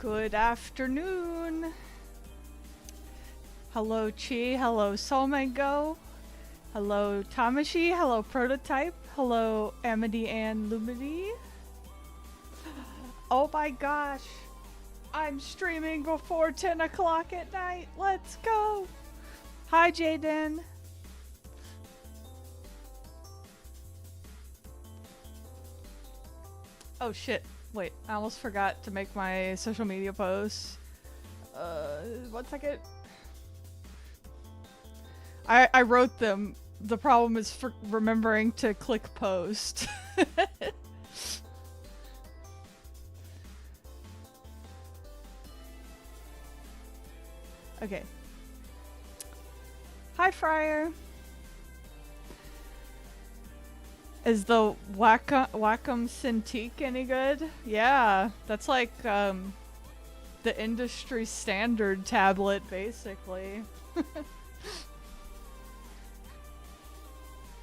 Good afternoon. Hello Chi, hello Solmango, hello Tamashi, hello Prototype, hello Amity and Lumity. Oh my gosh, I'm streaming before 10 o'clock at night. Let's go. Hi Jaden. Oh shit, wait, I almost forgot to make my social media posts. 1 second. I wrote them. The problem is for remembering to click post. Okay. Hi Friar. Is the Wacom Cintiq any good? Yeah, that's like the industry standard tablet basically.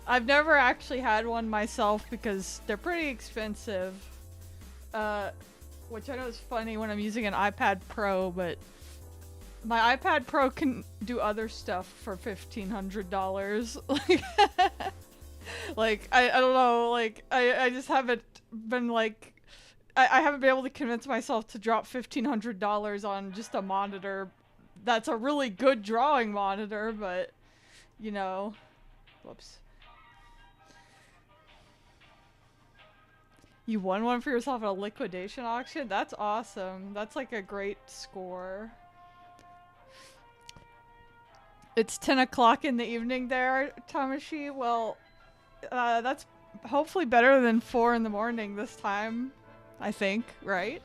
I've never actually had one myself because they're pretty expensive. Which I know is funny when I'm using an iPad Pro, but my iPad Pro can do other stuff for $1,500. Like, I don't know, like, I just haven't been like, I haven't been able to convince myself to drop $1,500 on just a monitor that's a really good drawing monitor, but, you know, whoops. You won one for yourself at a liquidation auction? That's awesome. That's like a great score. It's 10 o'clock in the evening there, Tamashi. Well, that's hopefully better than 4 in the morning this time, I think, right?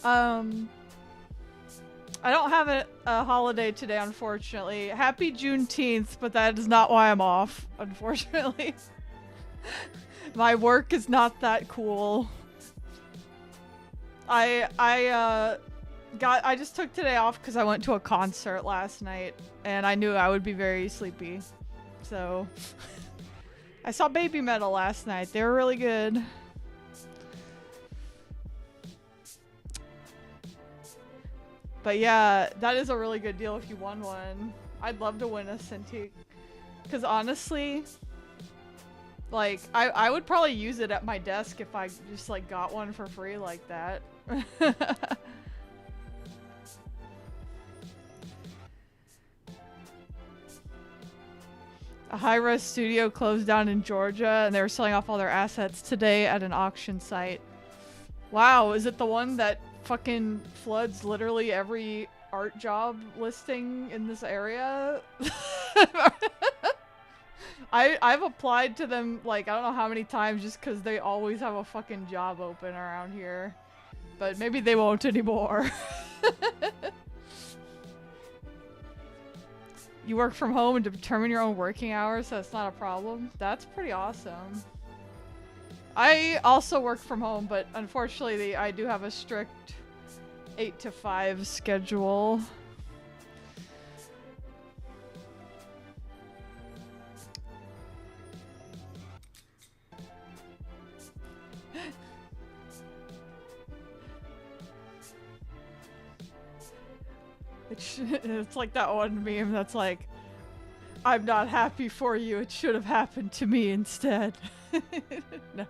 I don't have a holiday today, unfortunately. Happy Juneteenth, but that is not why I'm off, unfortunately. My work is not that cool. I just took today off because I went to a concert last night, and I knew I would be very sleepy. So, I saw Baby Metal last night. They were really good. But yeah, that is a really good deal if you won one. I'd love to win a Cintiq. Because honestly, like, I would probably use it at my desk if I just, like, got one for free like that. A high-res studio closed down in Georgia, and they were selling off all their assets today at an auction site. Wow, is it the one that fucking floods literally every art job listing in this area? I've applied to them, like, I don't know how many times just because they always have a fucking job open around here. But maybe they won't anymore. You work from home and determine your own working hours, so it's not a problem. That's pretty awesome. I also work from home, but unfortunately I do have a strict 8 to 5 schedule. It's like that one meme that's like, I'm not happy for you, it should have happened to me instead. No.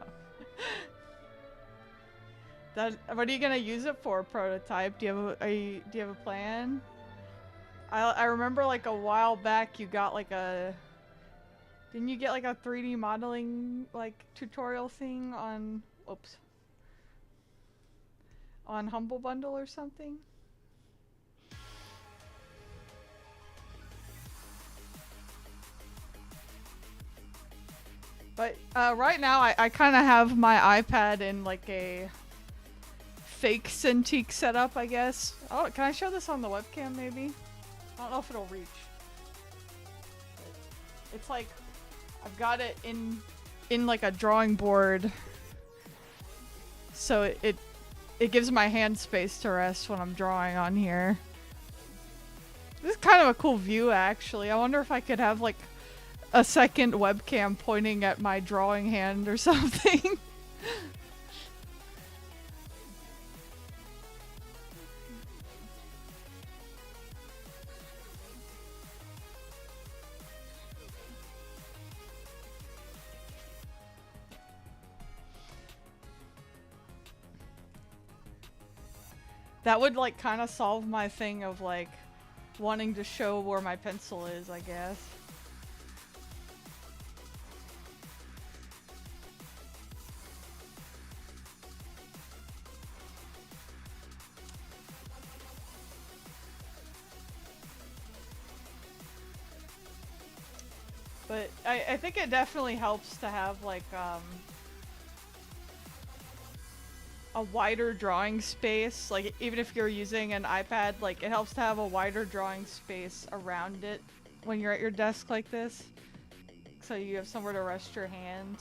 What are you gonna use it for, Prototype? Do you have a plan? I remember like a while back you got like a... Didn't you get like a 3D modeling like tutorial thing on... Oops. On Humble Bundle or something? But right now I kind of have my iPad in like a fake Cintiq setup, I guess. Oh, can I show this on the webcam maybe? I don't know if it'll reach. It's like I've got it in like a drawing board, so it gives my hand space to rest when I'm drawing on here. This is kind of a cool view, actually. I wonder if I could have like a second webcam pointing at my drawing hand or something. That would like kind of solve my thing of like wanting to show where my pencil is, I guess. But I think it definitely helps to have like a wider drawing space. Like even if you're using an iPad, like it helps to have a wider drawing space around it when you're at your desk like this. So you have somewhere to rest your hand.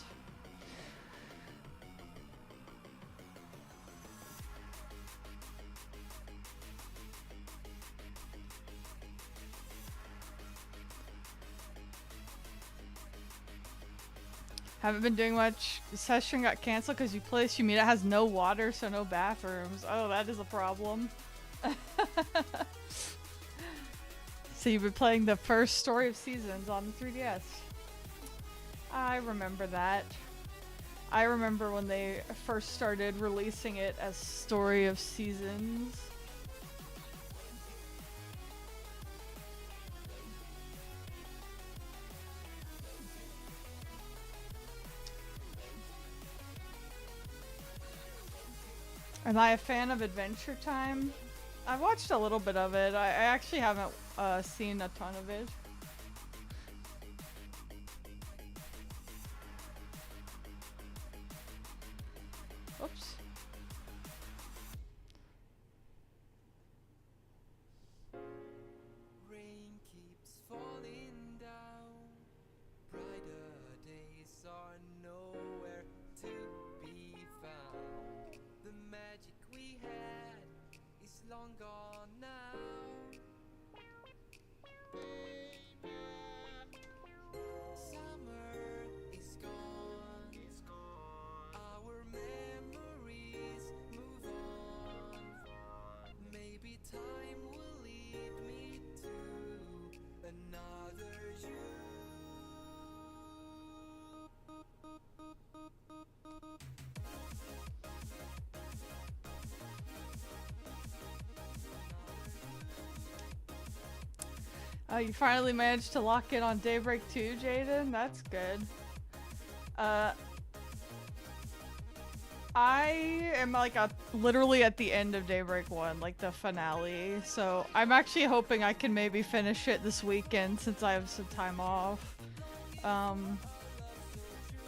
Haven't been doing much. The session got canceled because you place you mean it has no water, so no bathrooms. Oh, that is a problem. So you've been playing the first Story of Seasons on the 3DS. I remember that. I remember when they first started releasing it as Story of Seasons. Am I a fan of Adventure Time? I've watched a little bit of it. I actually haven't seen a ton of it. Oops. Rain keeps falling down. Brighter days are nowhere to be found. The magic we had is long gone now. Summer is gone. Our memories move on. Maybe time will lead me to another you. You finally managed to lock in on Daybreak 2, Jaden? That's good. I am like literally at the end of Daybreak 1, like the finale. So I'm actually hoping I can maybe finish it this weekend since I have some time off.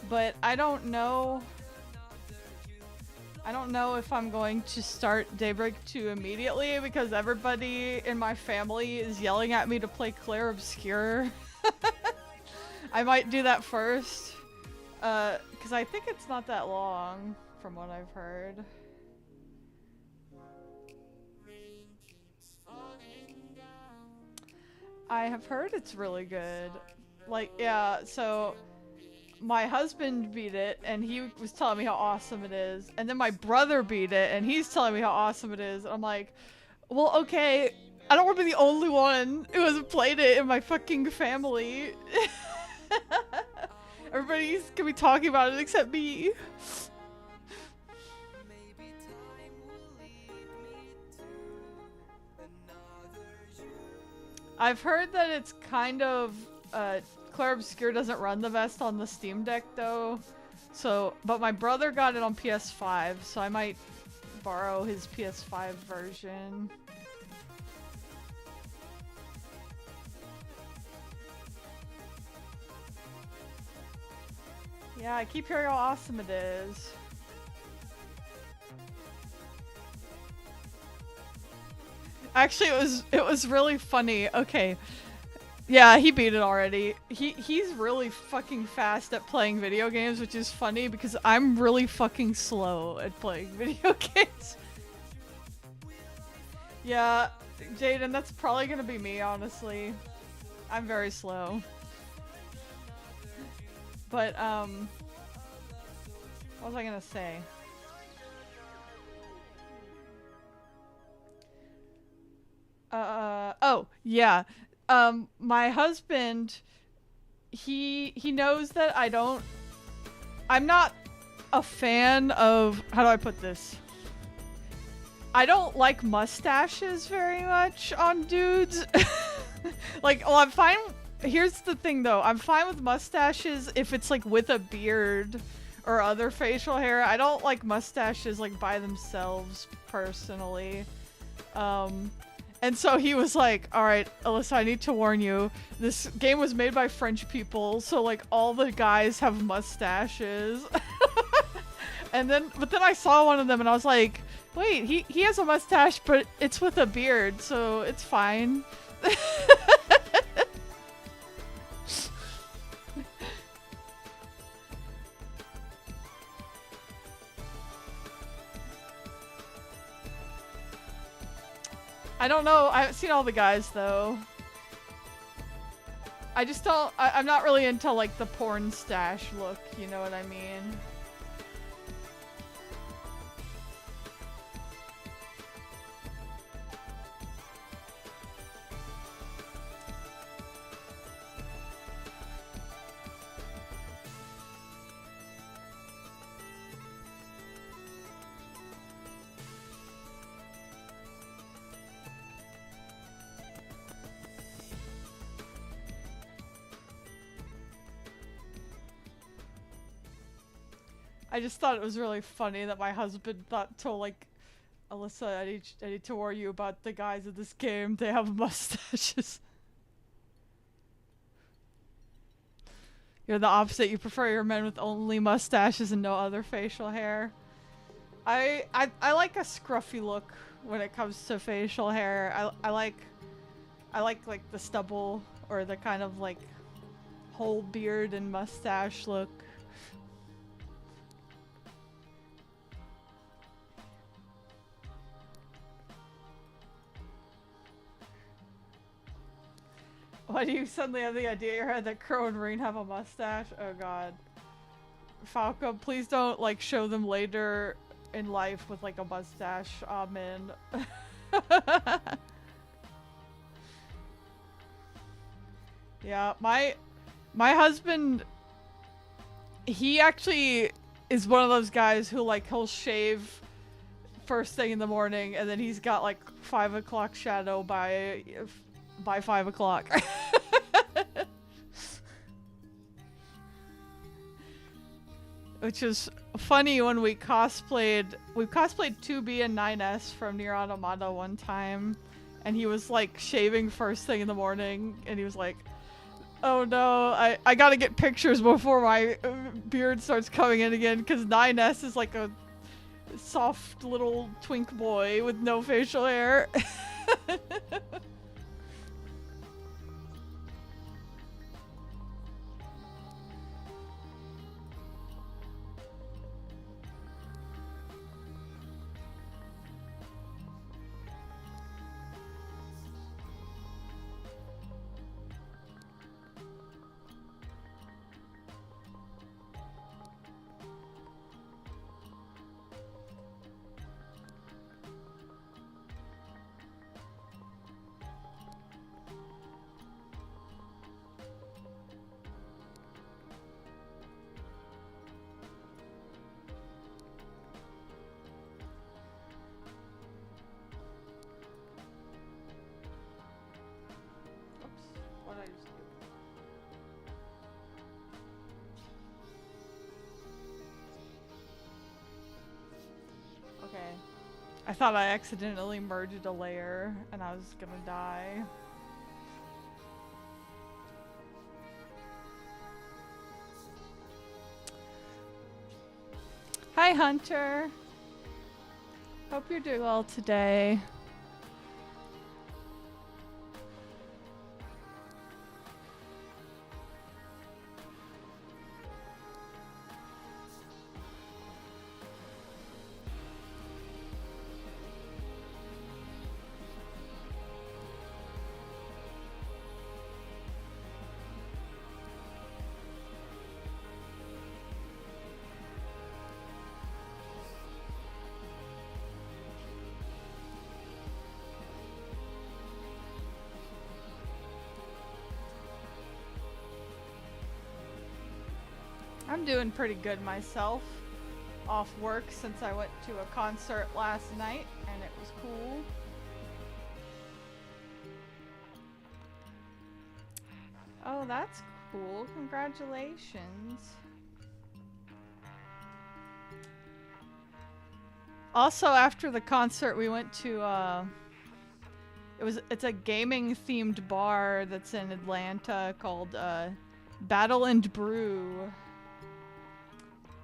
But I don't know. I don't know if I'm going to start Daybreak 2 immediately because everybody in my family is yelling at me to play Clair Obscur. I might do that first. Because I think it's not that long from what I've heard. I have heard it's really good. Like, yeah, so my husband beat it and he was telling me how awesome it is, and then my brother beat it and he's telling me how awesome it is, and I'm like, well, okay, I don't want to be the only one who hasn't played it in my fucking family. Everybody's gonna be talking about it except me. I've heard that it's kind of Clair Obscur doesn't run the best on the Steam Deck though, so but my brother got it on PS5, so I might borrow his PS5 version. Yeah, I keep hearing how awesome it is. Actually, it was really funny. Okay. Yeah, he beat it already. He's really fucking fast at playing video games, which is funny because I'm really fucking slow at playing video games. Yeah, Jaden, that's probably gonna be me, honestly. I'm very slow. But what was I gonna say? Oh yeah. My husband, he knows that I'm not a fan of, how do I put this? I don't like mustaches very much on dudes. Like, well, I'm fine. Here's the thing though. I'm fine with mustaches if it's like with a beard or other facial hair. I don't like mustaches like by themselves personally. And so he was like, all right, Alyssa, I need to warn you. This game was made by French people, so like all the guys have mustaches. But then I saw one of them and I was like, wait, he has a mustache, but it's with a beard, so it's fine. I don't know. I haven't seen all the guys though. I just don't. I'm not really into like the porn stash look. You know what I mean? I just thought it was really funny that my husband thought to like, Alyssa, I need to warn you about the guys in this game. They have mustaches. You're the opposite. You prefer your men with only mustaches and no other facial hair. I like a scruffy look when it comes to facial hair. I like the stubble or the kind of like whole beard and mustache look. Why do you suddenly have the idea in your head that Crow and Rain have a mustache? Oh god. Falco, please don't like show them later in life with like a mustache. Amen. Yeah, my husband, he actually is one of those guys who like he'll shave first thing in the morning and then he's got like 5 o'clock shadow by 5 o'clock. Which is funny when we cosplayed 2B and 9S from Nier Automata one time, and he was like shaving first thing in the morning, and he was like, oh no, I gotta get pictures before my beard starts coming in again, because 9S is like a soft little twink boy with no facial hair. What did I just do? Okay. I thought I accidentally merged a layer and I was gonna die. Hi, Hunter. Hope you're doing well today. I'm doing pretty good myself. Off work since I went to a concert last night and it was cool. Oh, that's cool. Congratulations. Also, after the concert, we went to it's a gaming themed bar that's in Atlanta called Battle and Brew.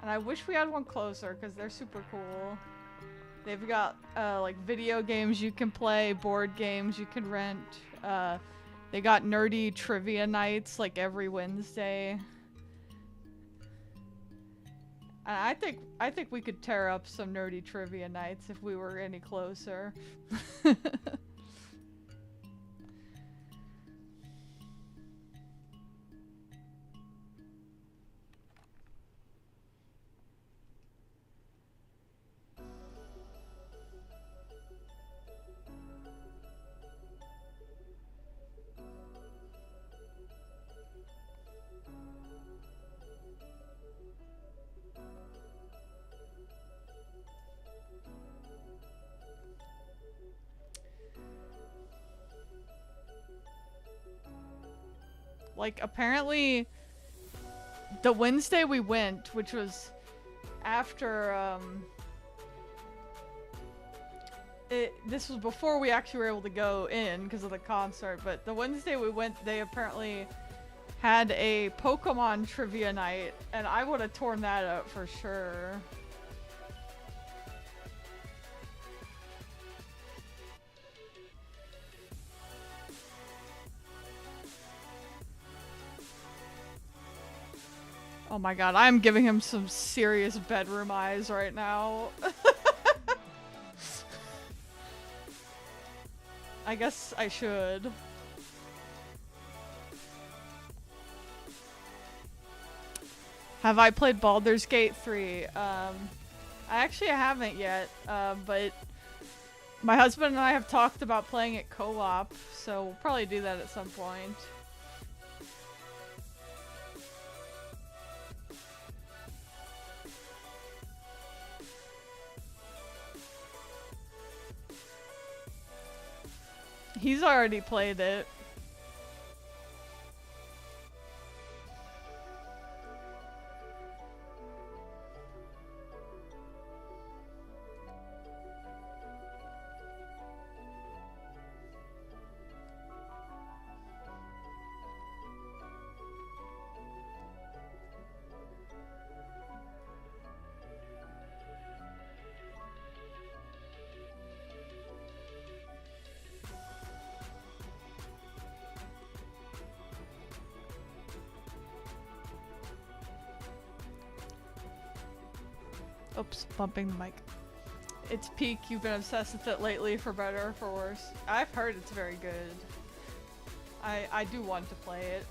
And I wish we had one closer because they're super cool. They've got like video games you can play, board games you can rent. They got nerdy trivia nights like every Wednesday. And I think we could tear up some nerdy trivia nights if we were any closer. Like, apparently, the Wednesday we went, which was after, this was before we actually were able to go in because of the concert, but the Wednesday we went, they apparently had a Pokemon trivia night, and I would have torn that up for sure. Oh my god, I'm giving him some serious bedroom eyes right now. I guess I should. Have I played Baldur's Gate 3? I actually haven't yet, but my husband and I have talked about playing it co-op, so we'll probably do that at some point. He's already played it. Oops, bumping the mic. It's peak. You've been obsessed with it lately, for better or for worse. I've heard it's very good. I do want to play it.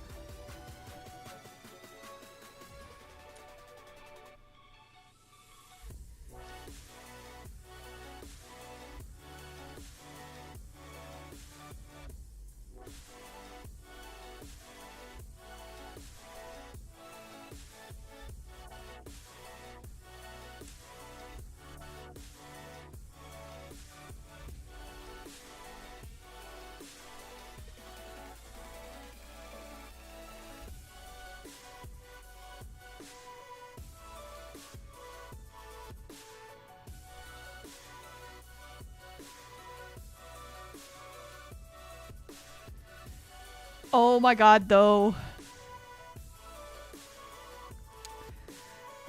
Oh my god, though.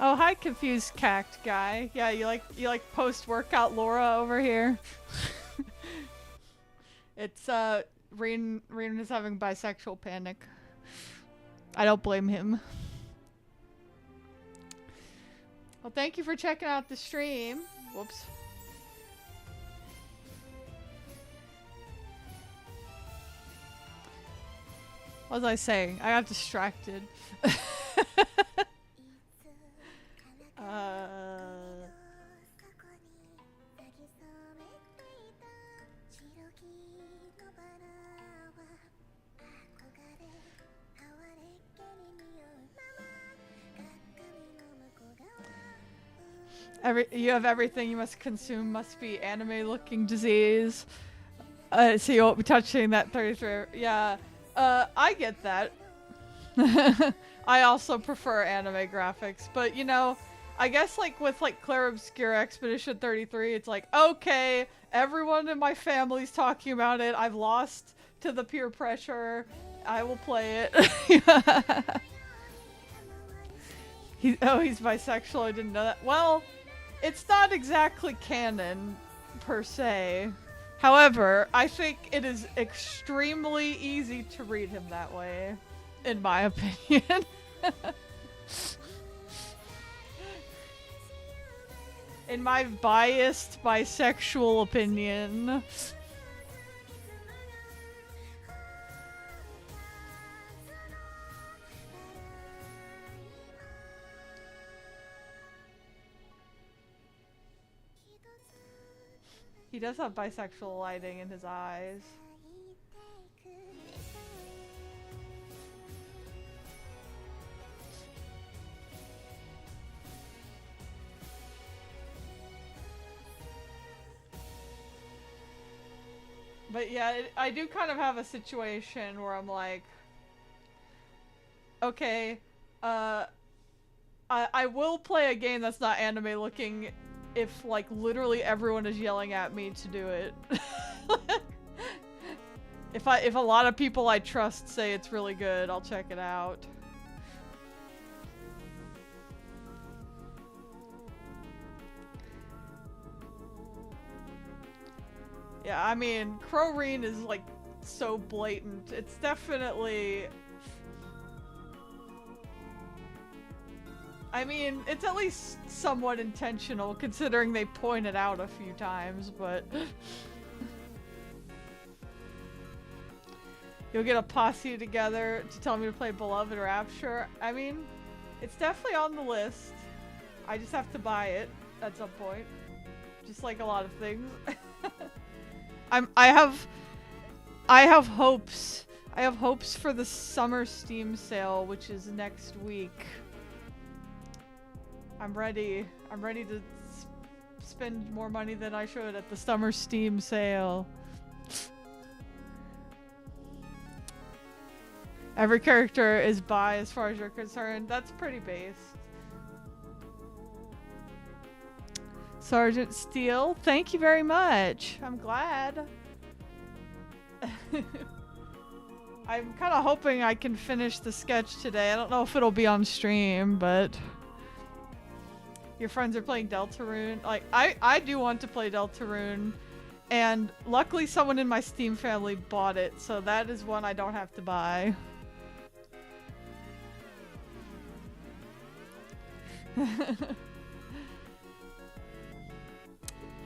Oh, hi, confused cact guy. Yeah, you like post-workout Laura over here. It's Reen is having bisexual panic. I don't blame him. Well, thank you for checking out the stream. Whoops. What was I saying? I got distracted. You have everything you must consume must be anime-looking disease. So you won't be touching that 33. Yeah. I get that. I also prefer anime graphics, but you know, I guess like with like Clair Obscur Expedition 33, it's like, okay, everyone in my family's talking about it. I've lost to the peer pressure. I will play it. He's bisexual. I didn't know that. Well, it's not exactly canon per se. However, I think it is extremely easy to read him that way, in my opinion. In my biased bisexual opinion. He does have bisexual lighting in his eyes. But yeah, I do kind of have a situation where I'm like, okay, I will play a game that's not anime looking if like literally everyone is yelling at me to do it. If a lot of people I trust say it's really good, I'll check it out. Yeah, I mean, Crowreen is like so blatant. It's definitely... I mean, it's at least somewhat intentional considering they point it out a few times, but... You'll get a posse together to tell me to play Beloved Rapture. I mean, it's definitely on the list. I just have to buy it at some point. Just like a lot of things. I have hopes. I have hopes for the summer Steam sale, which is next week. I'm ready. I'm ready to spend more money than I should at the summer Steam sale. Every character is bi as far as you're concerned. That's pretty based. Sergeant Steele, thank you very much. I'm glad. I'm kind of hoping I can finish the sketch today. I don't know if it'll be on stream, but... Your friends are playing Deltarune. Like, I do want to play Deltarune. And luckily someone in my Steam family bought it, so that is one I don't have to buy.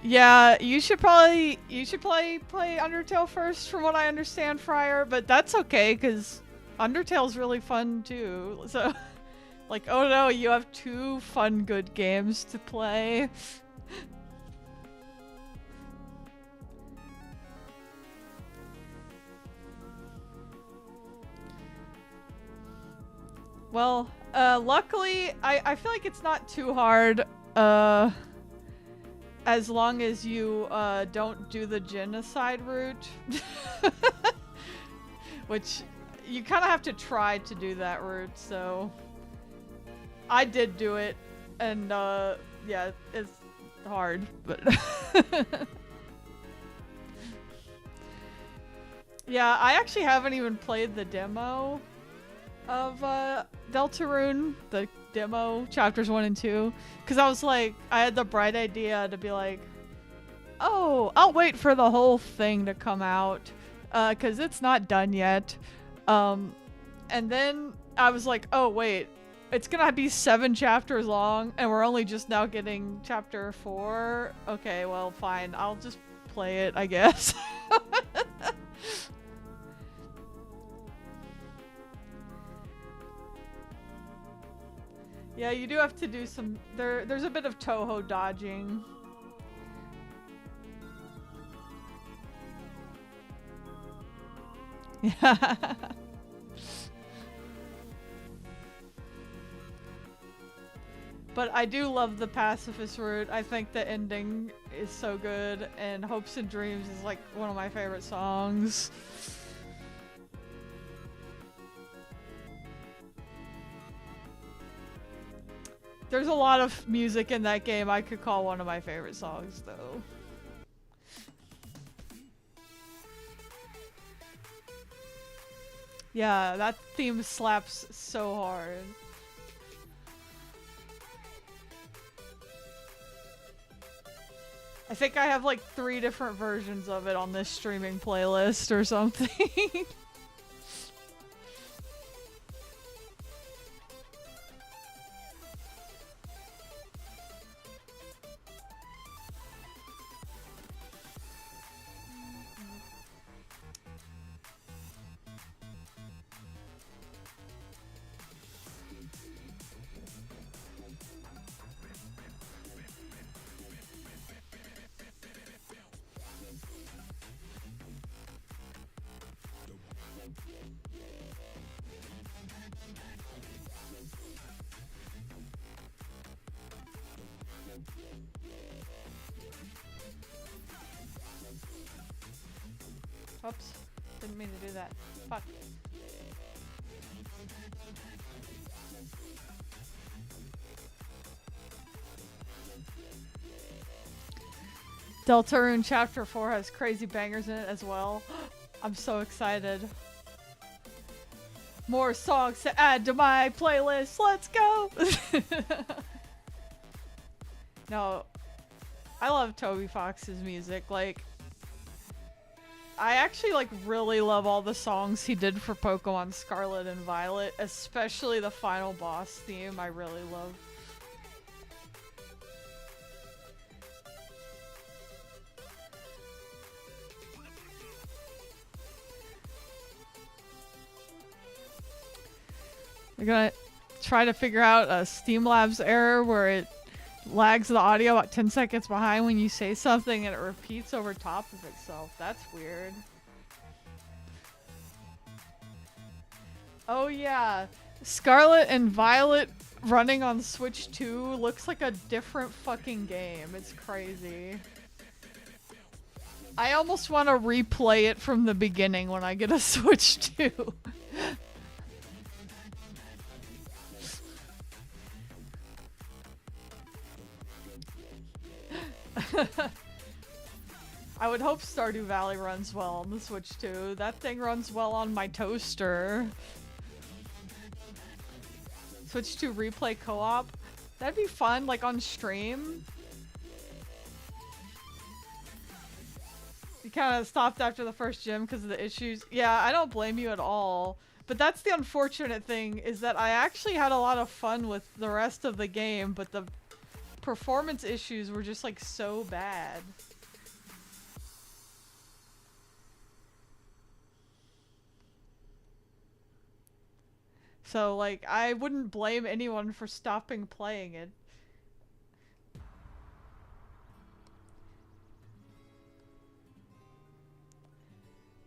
Yeah, you should play Undertale first from what I understand, Friar, but that's okay cuz Undertale's really fun too. So like, oh no, you have two fun good games to play. Well, luckily, I feel like it's not too hard, as long as you, don't do the genocide route. Which, you kind of have to try to do that route, so... I did do it, and, yeah, it's hard, but... Yeah, I actually haven't even played the demo of Deltarune, the demo, chapters 1 and 2, because I was like, I had the bright idea to be like, oh, I'll wait for the whole thing to come out, because it's not done yet, and then I was like, oh wait, it's gonna be 7 chapters long, and we're only just now getting chapter 4, okay, well fine, I'll just play it, I guess. Yeah, you do have to do some... There's a bit of Toho dodging. Yeah. But I do love the pacifist route. I think the ending is so good, and Hopes and Dreams is like one of my favorite songs. There's a lot of music in that game I could call one of my favorite songs, though. Yeah, that theme slaps so hard. I think I have like 3 different versions of it on this streaming playlist or something. Oops, didn't mean to do that. Fuck. Deltarune Chapter 4 has crazy bangers in it as well. I'm so excited. More songs to add to my playlist. Let's go! No, I love Toby Fox's music. Like, I actually like really love all the songs he did for Pokemon Scarlet and Violet, especially the final boss theme. I really love. We're gonna try to figure out a Steamlabs error where it lags the audio about 10 seconds behind when you say something and it repeats over top of itself. That's weird. Oh yeah, Scarlet and Violet running on Switch 2 looks like a different fucking game. It's crazy. I almost want to replay it from the beginning when I get a Switch 2. I would hope Stardew Valley runs well on the Switch too. That thing runs well on my toaster. Switch 2 replay co-op. That'd be fun, like on stream. You kind of stopped after the first gym because of the issues. Yeah, I don't blame you at all. But that's the unfortunate thing, is that I actually had a lot of fun with the rest of the game, but the performance issues were just like so bad. So like I wouldn't blame anyone for stopping playing it.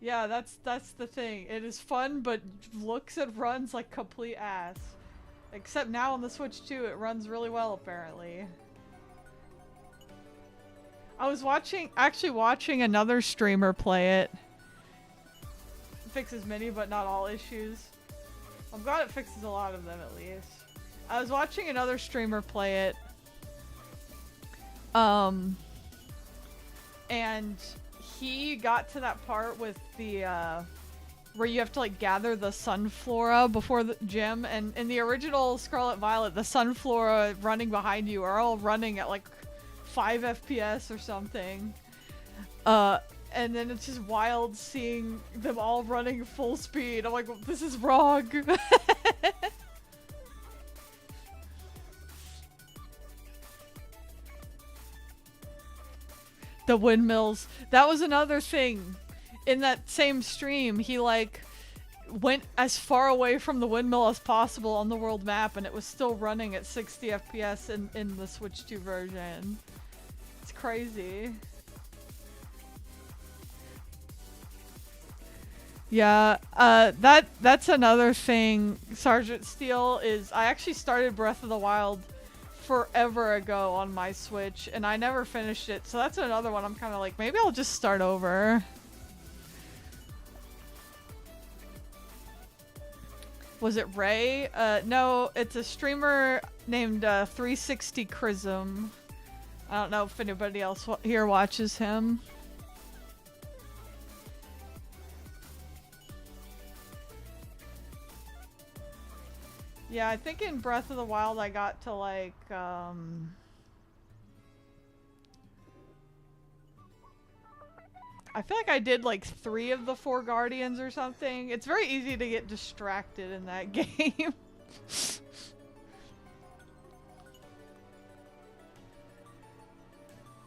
Yeah, that's the thing. It is fun, but looks and runs like complete ass. Except now on the Switch 2, it runs really well apparently. I was actually watching another streamer play it. It fixes many, but not all issues. I'm glad it fixes a lot of them at least. I was watching another streamer play it. And he got to that part with the, where you have to like gather the Sunflora before the gym, and in the original Scarlet Violet, the Sunflora running behind you are all running at like 5 FPS or something. And then it's just wild seeing them all running full speed. I'm like, well, this is wrong. The windmills. That was another thing. In that same stream, he like went as far away from the windmill as possible on the world map, and it was still running at 60 FPS in the Switch 2 version. It's crazy. Yeah, that's another thing, Sergeant Steel, is I actually started Breath of the Wild forever ago on my Switch, and I never finished it. So that's another one I'm kind of like, maybe I'll just start over. Was it Ray? No, it's a streamer named 360 Chrism. I don't know if anybody else here watches him. Yeah, I think in Breath of the Wild I got to like, I feel like I did like 3 of the 4 Guardians or something. It's very easy to get distracted in that game.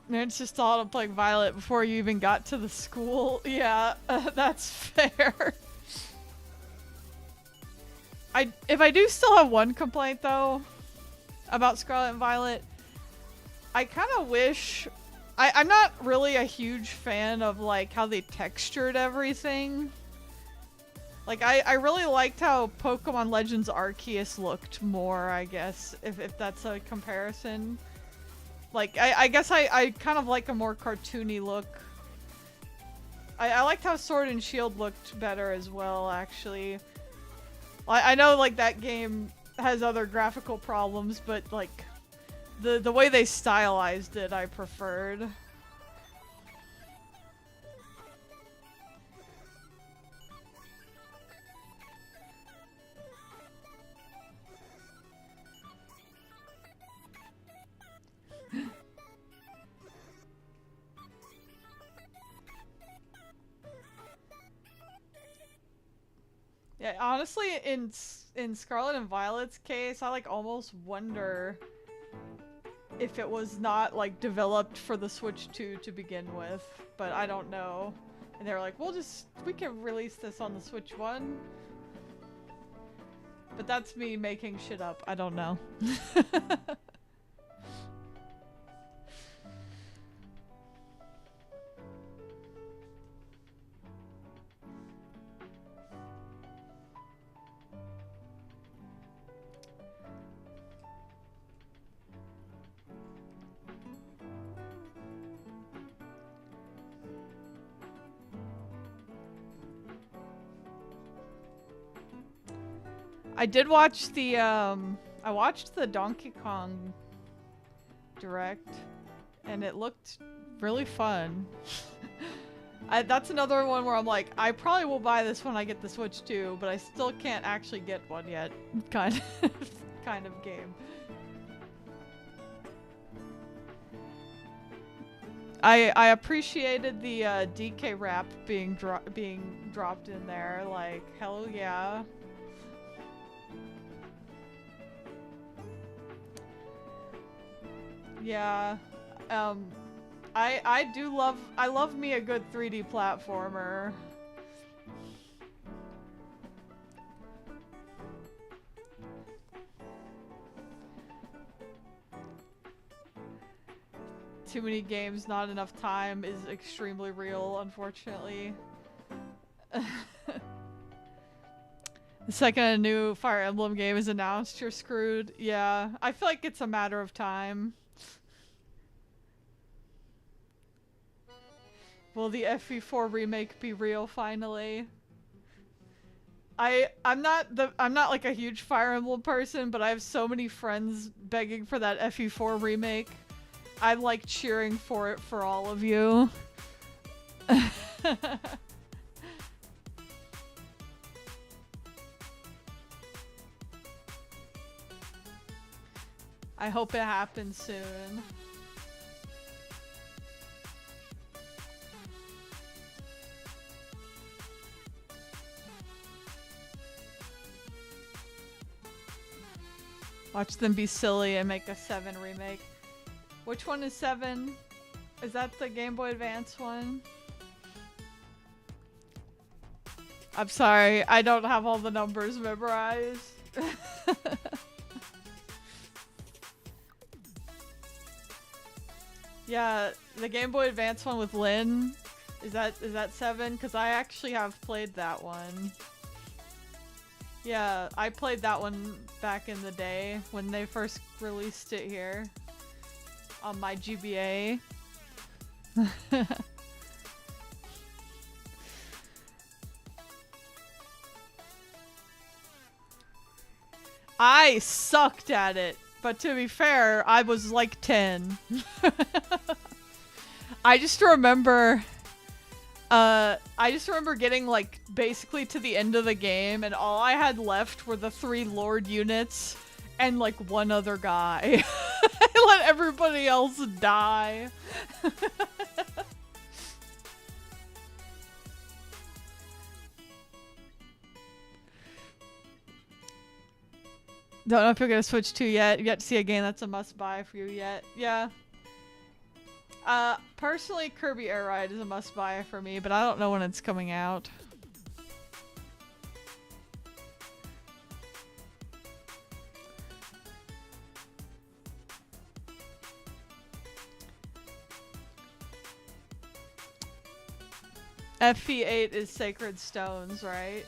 It's just thought of playing Violet before you even got to the school. Yeah, that's fair. If I do still have one complaint though about Scarlet and Violet, I kind of wish I'm not really a huge fan of like how they textured everything. Like I really liked how Pokemon Legends Arceus looked more, I guess, if that's a comparison. Like I guess I kind of like a more cartoony look. I liked how Sword and Shield looked better as well, actually. I know like that game has other graphical problems, but like the way they stylized it I preferred. Yeah, honestly, in Scarlet and Violet's case, I like almost wonder if it was not like developed for the Switch 2 to begin with, but I don't know. And they were like, we can release this on the Switch 1. But that's me making shit up. I don't know. I did watch the, I watched the Donkey Kong Direct, and it looked really fun. That's another one where I'm like, I probably will buy this when I get the Switch 2, but I still can't actually get one yet. Kind of game. I appreciated the DK rap being dropped in there. Like, hell yeah. Yeah, I love me a good 3D platformer. Too many games, not enough time is extremely real, unfortunately. The second a new Fire Emblem game is announced, you're screwed. Yeah, I feel like it's a matter of time. Will the FE4 remake be real finally? I'm not like a huge Fire Emblem person, but I have so many friends begging for that FE4 remake. I'm like cheering for it for all of you. I hope it happens soon. Watch them be silly and make a 7 remake. Which one is 7? Is that the Game Boy Advance one? I'm sorry, I don't have all the numbers memorized. Yeah, the Game Boy Advance one with Lynn. Is that 7? Because I actually have played that one. Yeah, I played that one back in the day when they first released it here on my GBA. I sucked at it, but to be fair, I was like 10. I just remember getting like basically to the end of the game and all I had left were the 3 Lord units and like one other guy. I let everybody else die. Don't know if you're gonna Switch 2 yet. Yet to see a game that's a must buy for you yet. Yeah. Personally, Kirby Air Ride is a must buy for me, but I don't know when it's coming out. FP8 is Sacred Stones, right?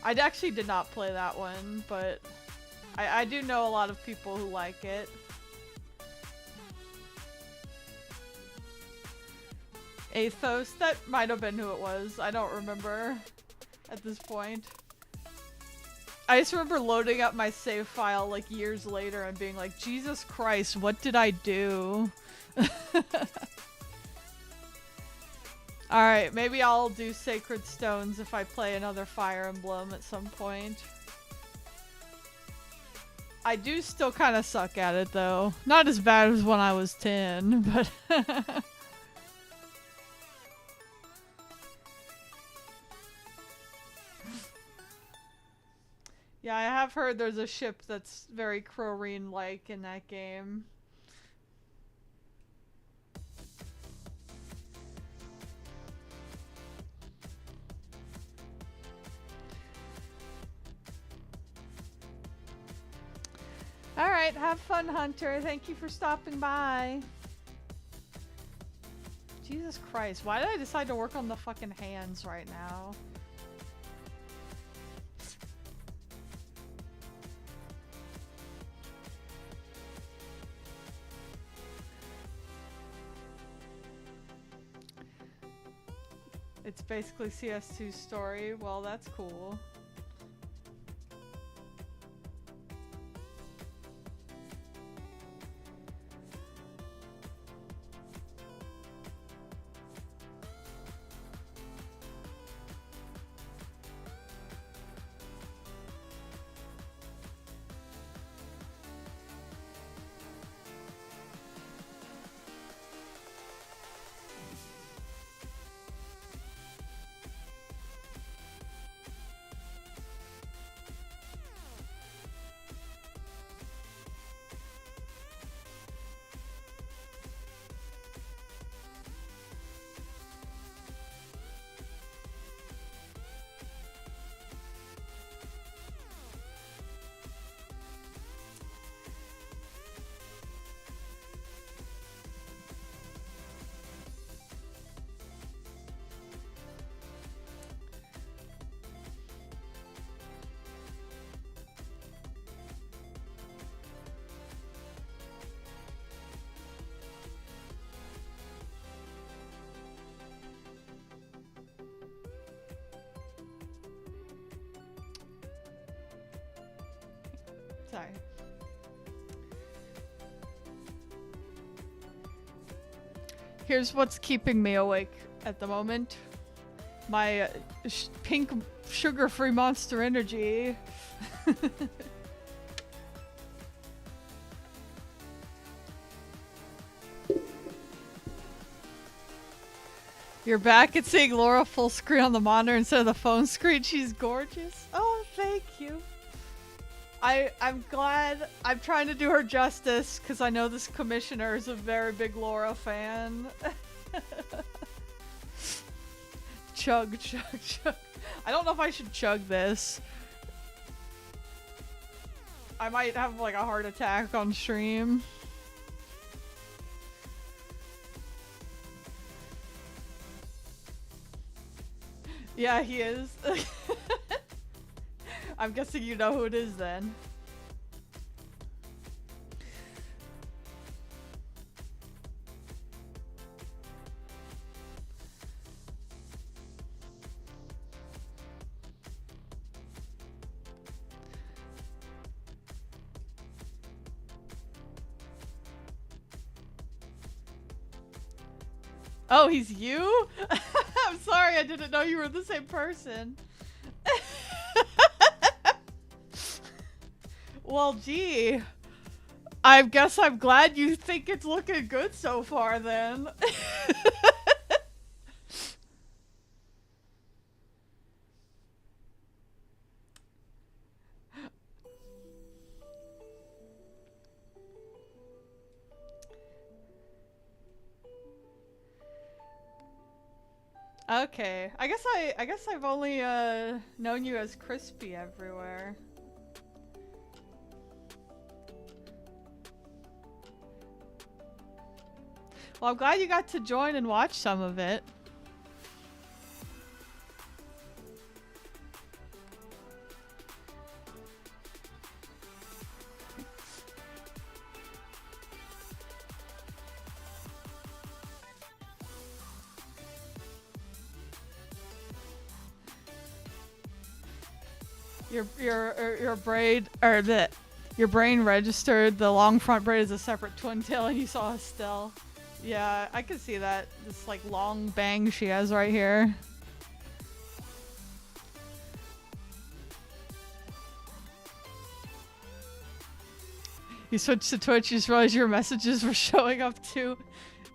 I actually did not play that one, but I do know a lot of people who like it. Athos, that might have been who it was. I don't remember at this point. I just remember loading up my save file like years later and being like, Jesus Christ, what did I do? Alright, maybe I'll do Sacred Stones if I play another Fire Emblem at some point. I do still kind of suck at it though. Not as bad as when I was 10, but... Yeah, I have heard there's a ship that's very Crorine-like in that game. Alright, have fun, Hunter. Thank you for stopping by. Jesus Christ, why did I decide to work on the fucking hands right now? It's basically CS2's story. Well, that's cool. Sorry. Here's what's keeping me awake at the moment. My pink sugar-free Monster Energy. You're back at seeing Laura full screen on the monitor instead of the phone screen. She's gorgeous. Oh, thank you. I'm glad. I'm trying to do her justice because I know this commissioner is a very big Laura fan. Chug, chug, chug. I don't know if I should chug this. I might have like a heart attack on stream. Yeah, he is. I'm guessing you know who it is then. Oh, he's you? I'm sorry, I didn't know you were the same person. Well, gee. I guess I'm glad you think it's looking good so far then. Okay. I guess I've only known you as Crispy everywhere. Well, I'm glad you got to join and watch some of it. Your braid or your brain registered the long front braid as a separate twin tail, and you saw Estelle. Yeah, I can see that. This like long bang she has right here. You switched to Twitch, you just realized your messages were showing up too.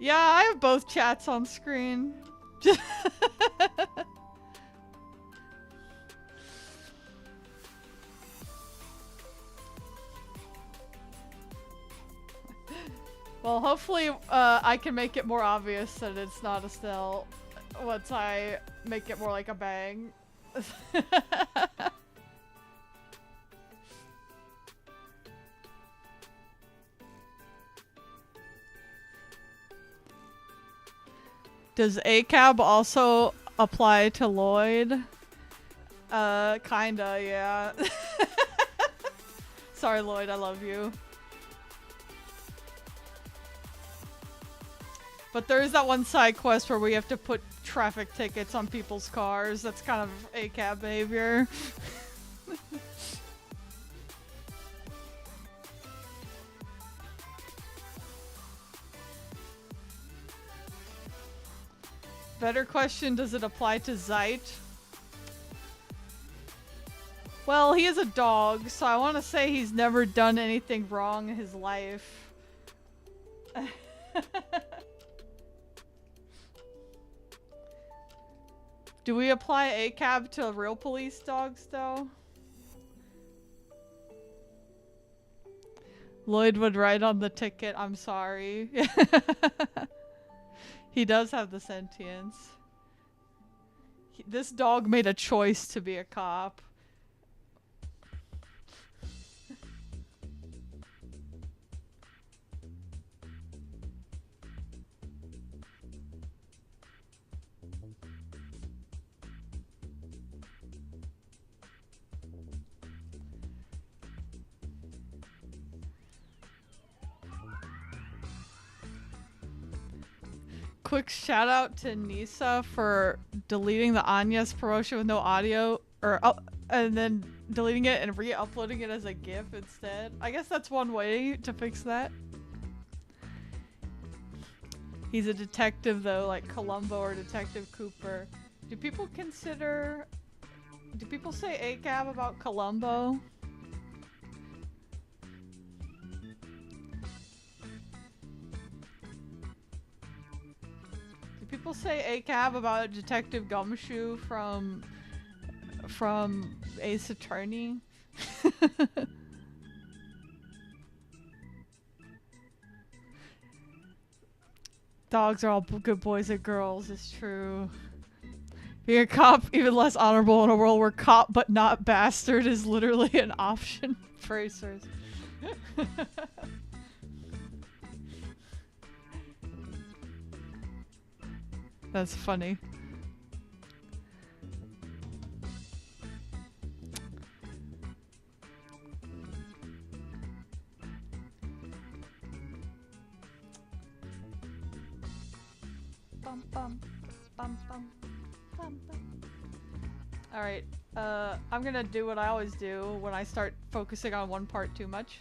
Yeah, I have both chats on screen. Well, hopefully I can make it more obvious that it's not Estelle once I make it more like a bang. Does ACAB also apply to Lloyd? Kinda, yeah. Sorry, Lloyd, I love you. But there is that one side quest where we have to put traffic tickets on people's cars. That's kind of ACAB behavior. Better question, does it apply to Zeit? Well, he is a dog, so I want to say he's never done anything wrong in his life. Do we apply ACAB to real police dogs, though? Lloyd would write on the ticket, I'm sorry. He does have the sentience. This dog made a choice to be a cop. Quick shout out to Nisa for deleting the Anya's promotion with no audio, or and then deleting it and re-uploading it as a GIF instead. I guess that's one way to fix that. He's a detective though, like Columbo or Detective Cooper. Do people say ACAB about Columbo? People say ACAB about Detective Gumshoe from Ace Attorney. Dogs are all good boys and girls, it's true. Being a cop, even less honorable in a world where cop but not bastard is literally an option. Bracers. That's funny. bum, bum, bum, bum, bum, bum. Alright, I'm gonna do what I always do when I start focusing on one part too much.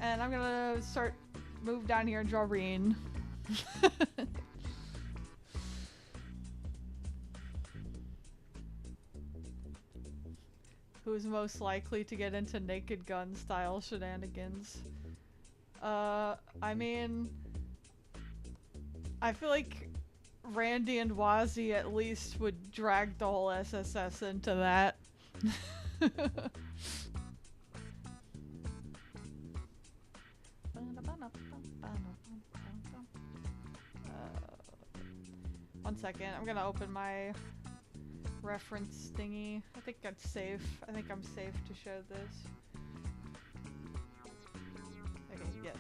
And I'm gonna move down here and draw Reen. Who's most likely to get into Naked Gun style shenanigans? I mean, I feel like Randy and Wazzy at least would drag the whole SSS into that. One second, I'm gonna open my reference thingy. I think I'm safe. I think I'm safe to show this. Okay, yes.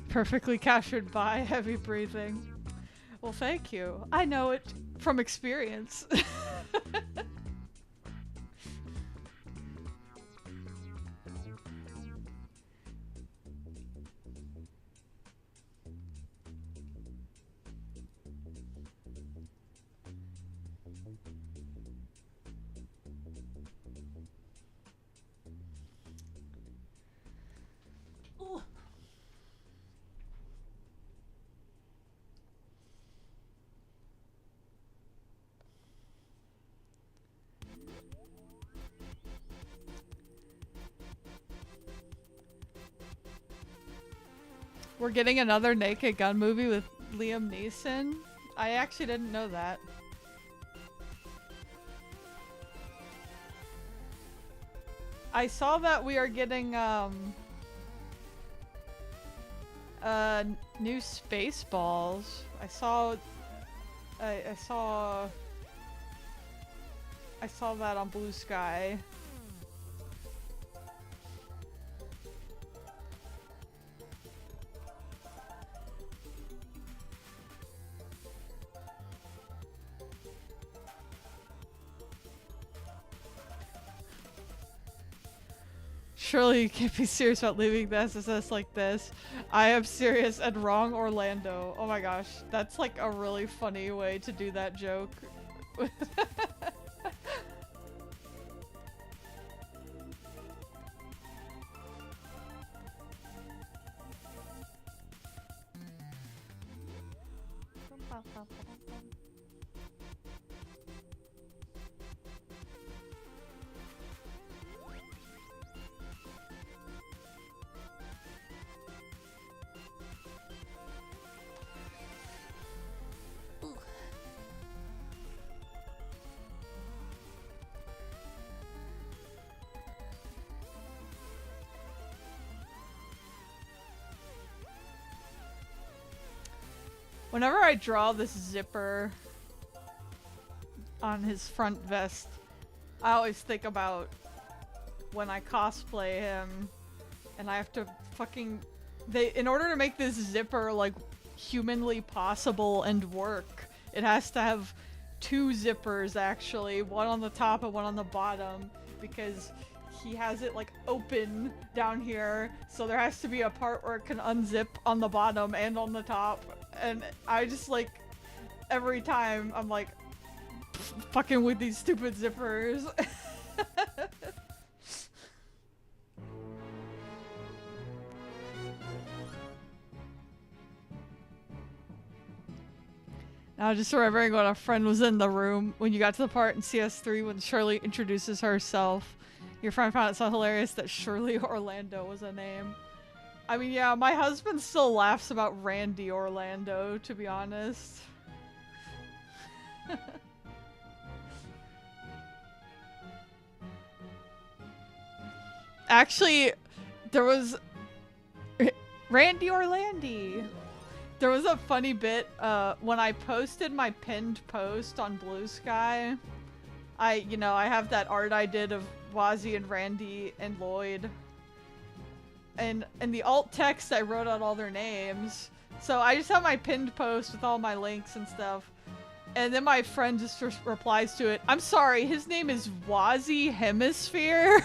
Perfectly captured by heavy breathing. Well, thank you. I know it from experience. We're getting another Naked Gun movie with Liam Neeson? I actually didn't know that. I saw that we are getting new Spaceballs. I saw that on Blue Sky. Surely you can't be serious about leaving the SSS like this. I am serious and wrong Orlando. Oh my gosh, that's like a really funny way to do that joke. Whenever I draw this zipper on his front vest, I always think about when I cosplay him and I have to in order to make this zipper like humanly possible and work, it has to have two zippers actually, one on the top and one on the bottom, because he has it like open down here, so there has to be a part where it can unzip on the bottom and on the top. And I just like, every time I'm like, fucking with these stupid zippers. Now just remembering when a friend was in the room when you got to the part in CS3 when Shirley introduces herself. Your friend found it so hilarious that Shirley Orlando was a name. I mean, yeah, my husband still laughs about Randy Orlando, to be honest. Actually, there was Randy Orlando. There was a funny bit when I posted my pinned post on Blue Sky. I have that art I did of Wazzy and Randy and Lloyd. And in the alt text, I wrote out all their names. So I just have my pinned post with all my links and stuff. And then my friend just replies to it, "I'm sorry, his name is Wazzy Hemisphere."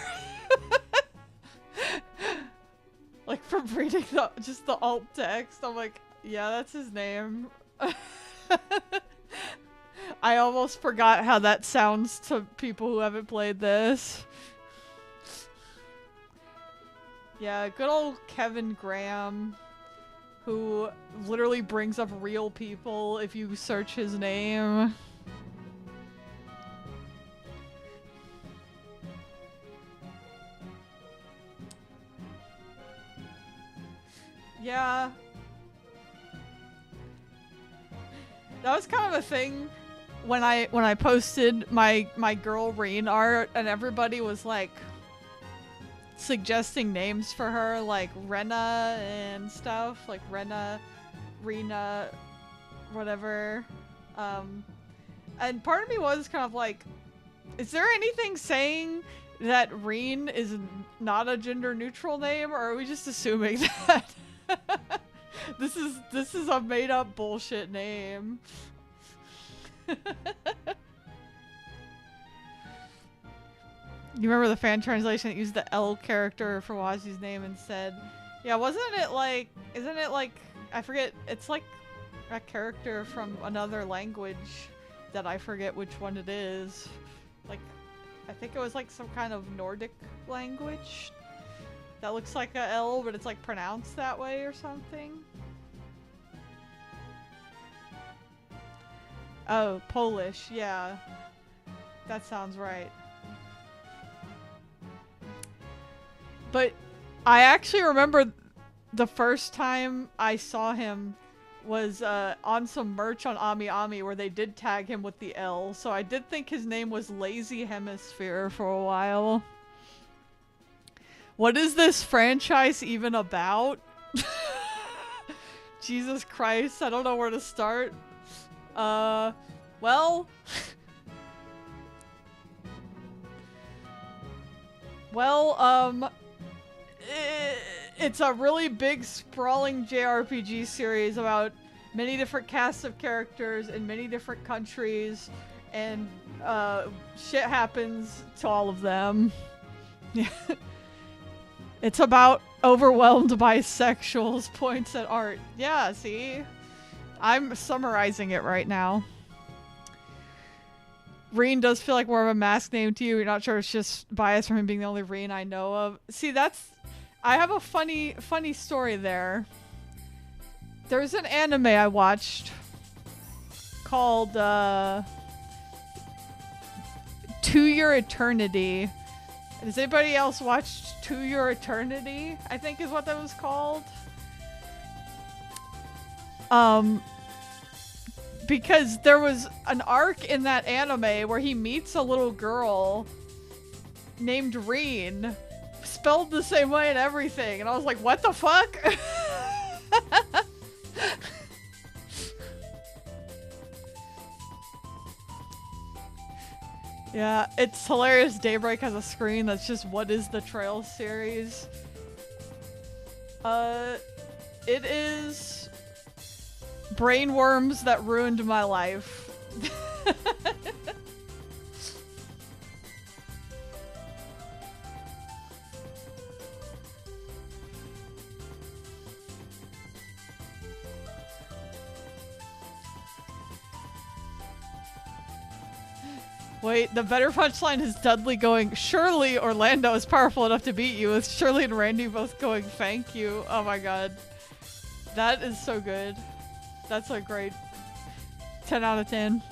from reading just the alt text. I'm like, yeah, that's his name. I almost forgot how that sounds to people who haven't played this. Yeah, good old Kevin Graham, who literally brings up real people if you search his name. Yeah. That was kind of a thing when I posted my girl Reen art, and everybody was like suggesting names for her, like Rena and stuff, like Rena, Rena, whatever. And part of me was kind of like, is there anything saying that Reen is not a gender neutral name, or are we just assuming that this is a made up bullshit name? You remember the fan translation that used the L character for Wazi's name instead? Yeah, wasn't it like, isn't it like, I forget, it's like a character from another language that I forget which one it is. Like, I think it was like some kind of Nordic language that looks like a L, but it's like pronounced that way or something. Oh, Polish, yeah. That sounds right. But I actually remember the first time I saw him was on some merch on Ami Ami where they did tag him with the L, so I did think his name was Lazy Hemisphere for a while. What is this franchise even about? Jesus Christ, I don't know where to start. Well... well, it's a really big, sprawling JRPG series about many different casts of characters in many different countries, and shit happens to all of them. It's about overwhelmed bisexuals, points at art. Yeah, see? I'm summarizing it right now. Reen does feel like more of a mask name to you. You're not sure it's just bias from him being the only Reen I know of. See, that's... I have a funny story there. There's an anime I watched called, To Your Eternity. Has anybody else watched To Your Eternity? I think is what that was called. Because there was an arc in that anime where he meets a little girl named Reen, spelled the same way and everything, and I was like, what the fuck? Yeah, it's hilarious. Daybreak has a screen that's just What is the Trail series. It is brainworms that ruined my life. Wait, the better punchline is Dudley going, surely Orlando is powerful enough to beat you, with Shirley and Randy both going, thank you. Oh my god. That is so good. That's a great 10 out of 10.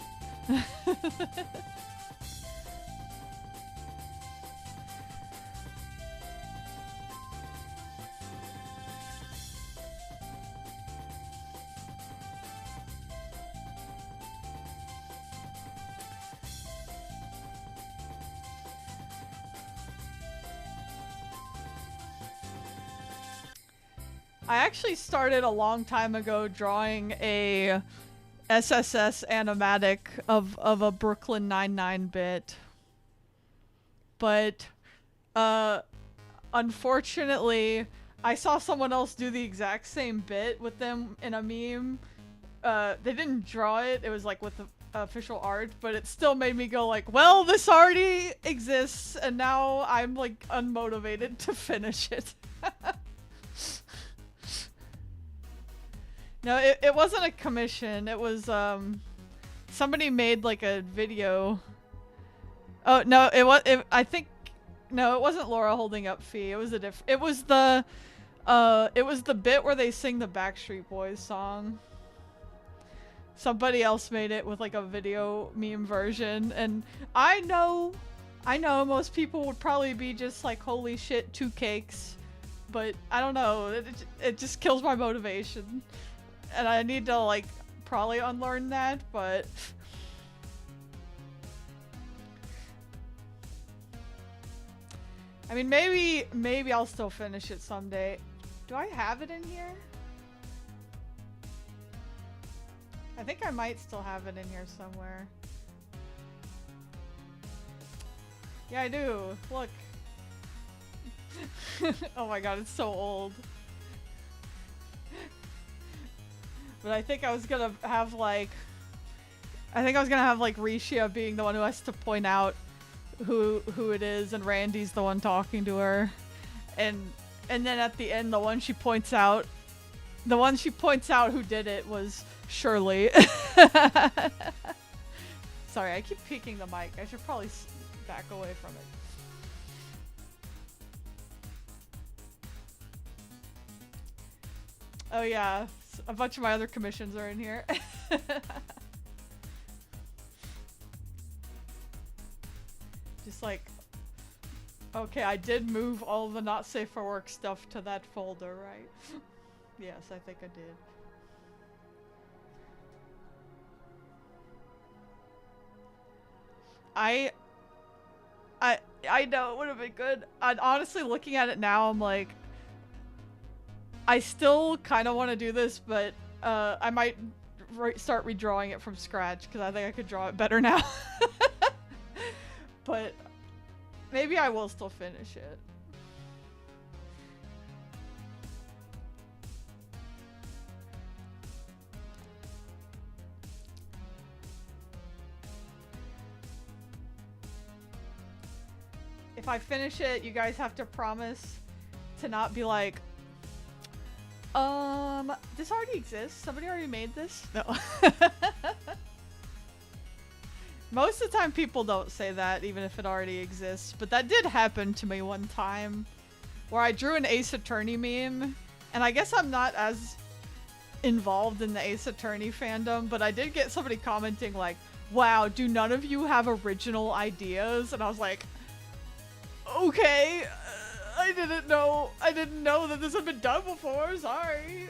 I actually started a long time ago drawing a SSS animatic of a Brooklyn Nine-Nine bit. But, unfortunately, I saw someone else do the exact same bit with them in a meme. They didn't draw it, it was like with the official art, but it still made me go like, well, this already exists, and now I'm like unmotivated to finish it. No, it wasn't a commission. It was somebody made like a video. Oh no, I think no, it wasn't Laura holding up Fee. It was a it was the bit where they sing the Backstreet Boys song. Somebody else made it with like a video meme version, and I know most people would probably be just like, holy shit, 2 cakes, but I don't know, it just kills my motivation, and I need to like probably unlearn that, but I mean, maybe I'll still finish it someday. Do I have it in here? I think I might still have it in here somewhere. Yeah, I do. Look. Oh my god, it's so old. But I think I was gonna have like... Rishia being the one who has to point out who it is, and Randy's the one talking to her. And then at the end, the one she points out who did it was Shirley. Sorry, I keep peeking the mic. I should probably back away from it. Oh yeah, a bunch of my other commissions are in here. Just like, okay, I did move all the not safe for work stuff to that folder, right? Yes, I think I did. I know it would have been good. And honestly, looking at it now, I'm like, I still kind of want to do this, but I might start redrawing it from scratch because I think I could draw it better now. But maybe I will still finish it. If I finish it, you guys have to promise to not be like, this already exists? Somebody already made this? No. Most of the time people don't say that, even if it already exists, but that did happen to me one time where I drew an Ace Attorney meme, and I guess I'm not as involved in the Ace Attorney fandom, but I did get somebody commenting like, wow, do none of you have original ideas? And I was like, okay, I didn't know that this had been done before, sorry.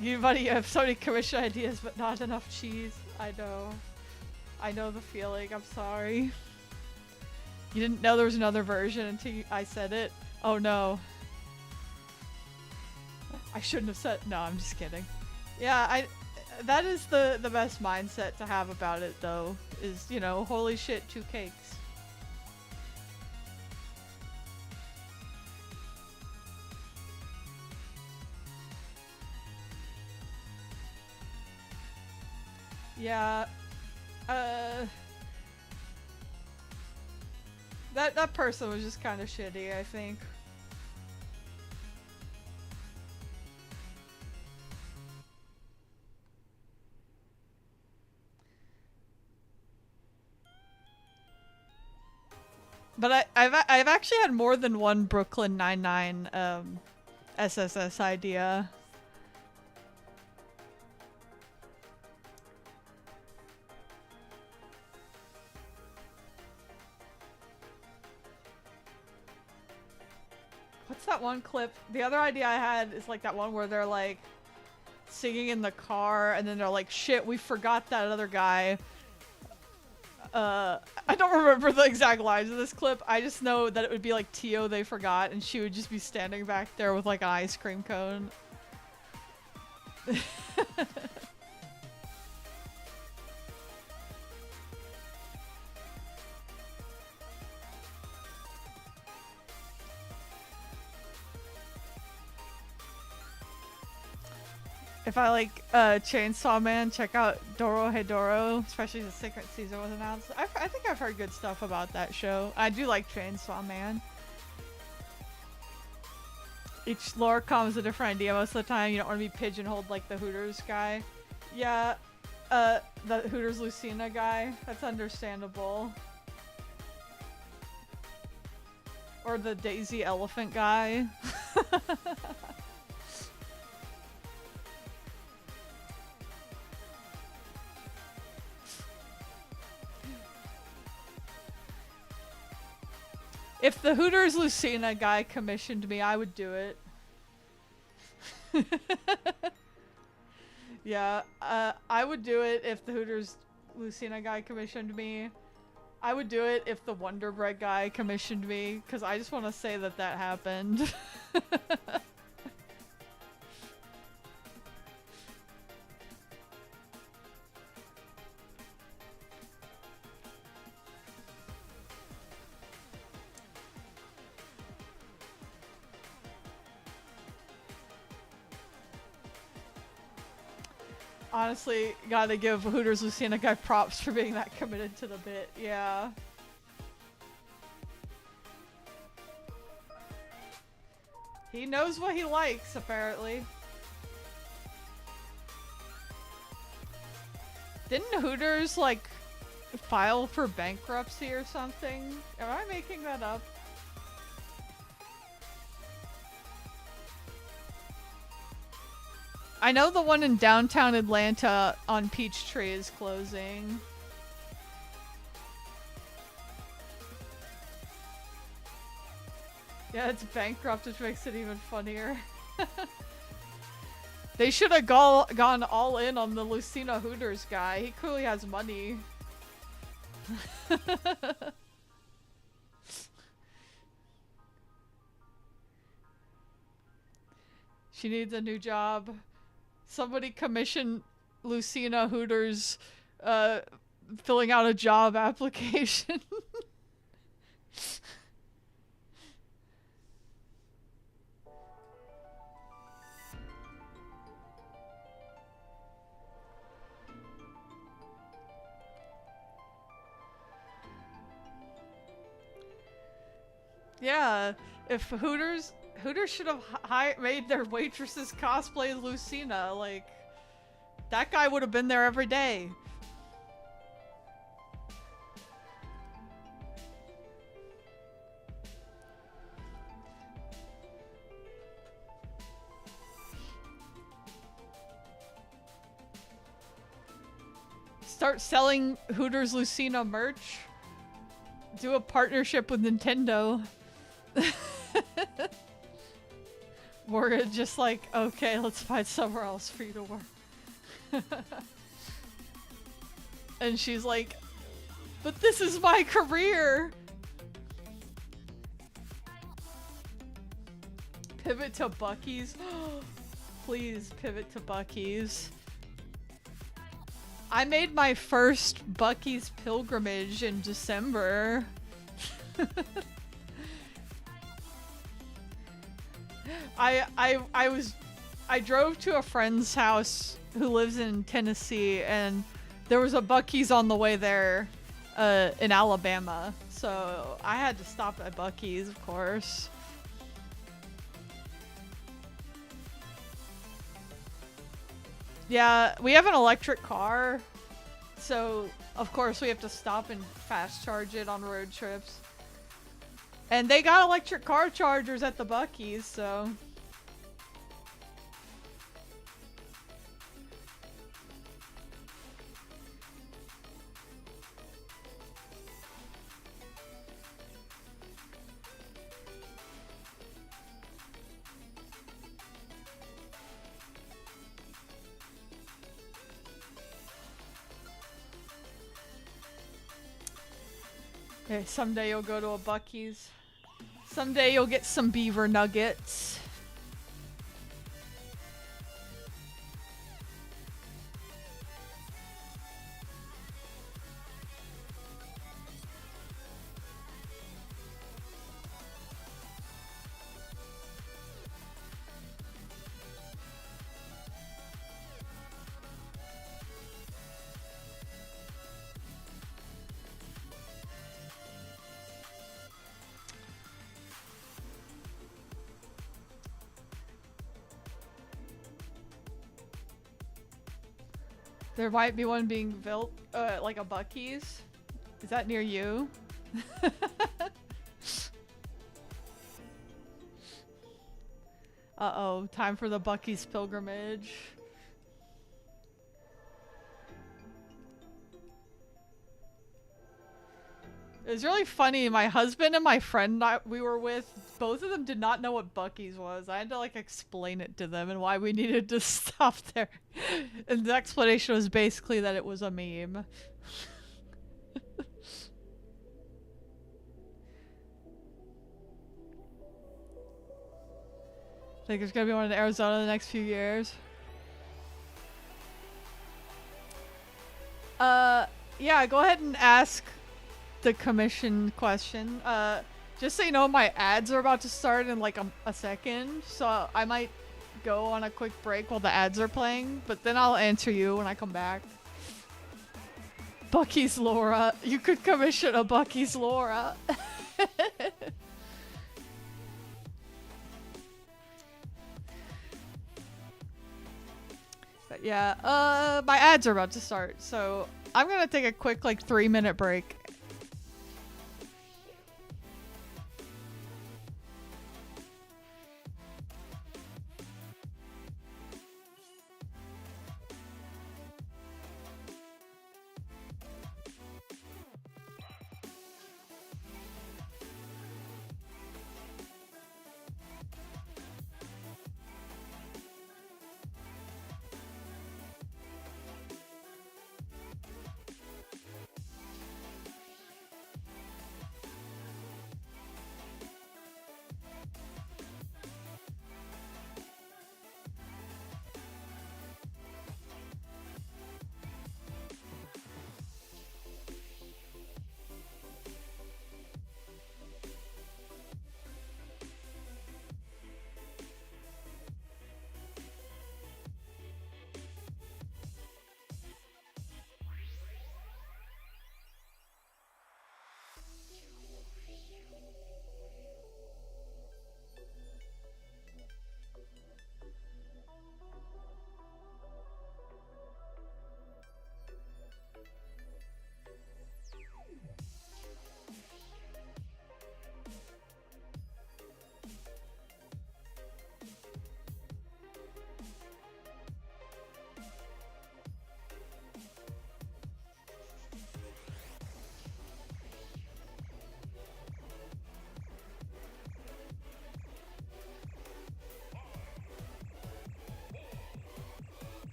You have so many commission ideas, but not enough cheese. I know the feeling, I'm sorry. You didn't know there was another version until I said it? Oh no. I shouldn't have said, no, I'm just kidding. Yeah, that is the best mindset to have about it though, is, you know, holy shit, 2 cakes. Yeah, that person was just kind of shitty, I think. But I've actually had more than one Brooklyn Nine-Nine SSS idea. What's that one clip? The other idea I had is like that one where they're like singing in the car and then they're like, shit, we forgot that other guy. I don't remember the exact lines of this clip. I just know that it would be like Tio they forgot and she would just be standing back there with like an ice cream cone. If I like Chainsaw Man, check out Dorohedoro, especially the second season was announced. I think I've heard good stuff about that show. I do like Chainsaw Man. Each lore comes a different idea most of the time. You don't want to be pigeonholed like the Hooters guy. Yeah, the Hooters Lucina guy. That's understandable. Or the Daisy Elephant guy. If the Hooters Lucina guy commissioned me, I would do it. Yeah, I would do it if the Hooters Lucina guy commissioned me. I would do it if the Wonder Bread guy commissioned me, because I just want to say that that happened. Honestly, gotta give Hooters Lucina guy props for being that committed to the bit, yeah. He knows what he likes, apparently. Didn't Hooters, like, file for bankruptcy or something? Am I making that up? I know the one in downtown Atlanta on Peachtree is closing. Yeah, it's bankrupt, which makes it even funnier. They should have gone all in on the Lucina Hooters guy. He clearly has money. She needs a new job. Somebody commission Lucina Hooters filling out a job application. Yeah, if Hooters should have made their waitresses cosplay Lucina. Like, that guy would have been there every day. Start selling Hooters Lucina merch. Do a partnership with Nintendo. We're just like, okay, let's find somewhere else for you to work. And she's like, but this is my career. Pivot to Buc-ee's. Please pivot to Buc-ee's. I made my first Buc-ee's pilgrimage in December. I drove to a friend's house who lives in Tennessee, and there was a Buc-ee's on the way there in Alabama. So I had to stop at Buc-ee's, of course. Yeah, we have an electric car, so of course we have to stop and fast charge it on road trips. And they got electric car chargers at the Buc-ee's, so... Okay, someday you'll go to a Buc-ee's. Someday you'll get some beaver nuggets. There might be one being built, like a Buc-ee's. Is that near you? Uh-oh, time for the Buc-ee's pilgrimage. It was really funny. My husband and my friend we were with, both of them did not know what Buc-ee's was. I had to like explain it to them and why we needed to stop there. And the explanation was basically that it was a meme. Think there's gonna be one in Arizona in the next few years. Yeah, go ahead and ask the commission question. Just so you know, my ads are about to start in like a second, so I might go on a quick break while the ads are playing, but then I'll answer you when I come back. Buc-ee's Laura. You could commission a Buc-ee's Laura. But yeah, my ads are about to start, so I'm gonna take a quick like 3-minute break.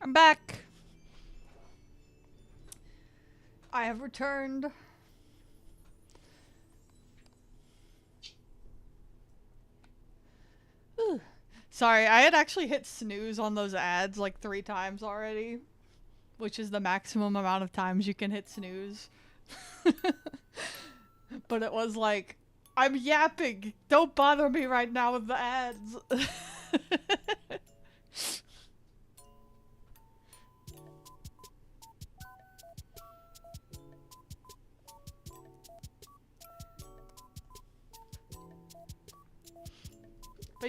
I'm back. I have returned. Whew. Sorry, I had actually hit snooze on those ads like 3 times already, which is the maximum amount of times you can hit snooze. But it was like, I'm yapping. Don't bother me right now with the ads.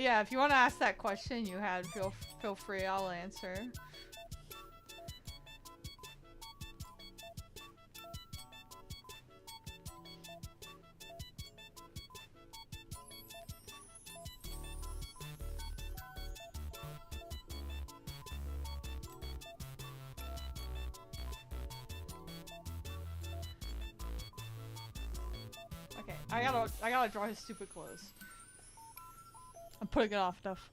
yeah, if you want to ask that question you had, feel free. I'll answer. Okay, I gotta draw his stupid clothes. I'm putting it off enough.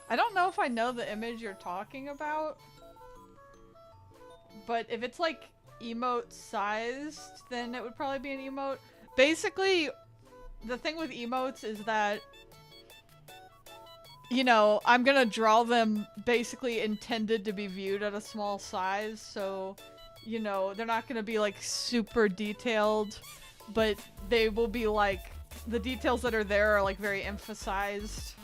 I don't know if I know the image you're talking about, but if it's like emote sized, then it would probably be an emote. Basically, the thing with emotes is that, you know, I'm gonna draw them basically intended to be viewed at a small size, so, you know, they're not gonna be like super detailed, but they will be like, the details that are there are like very emphasized,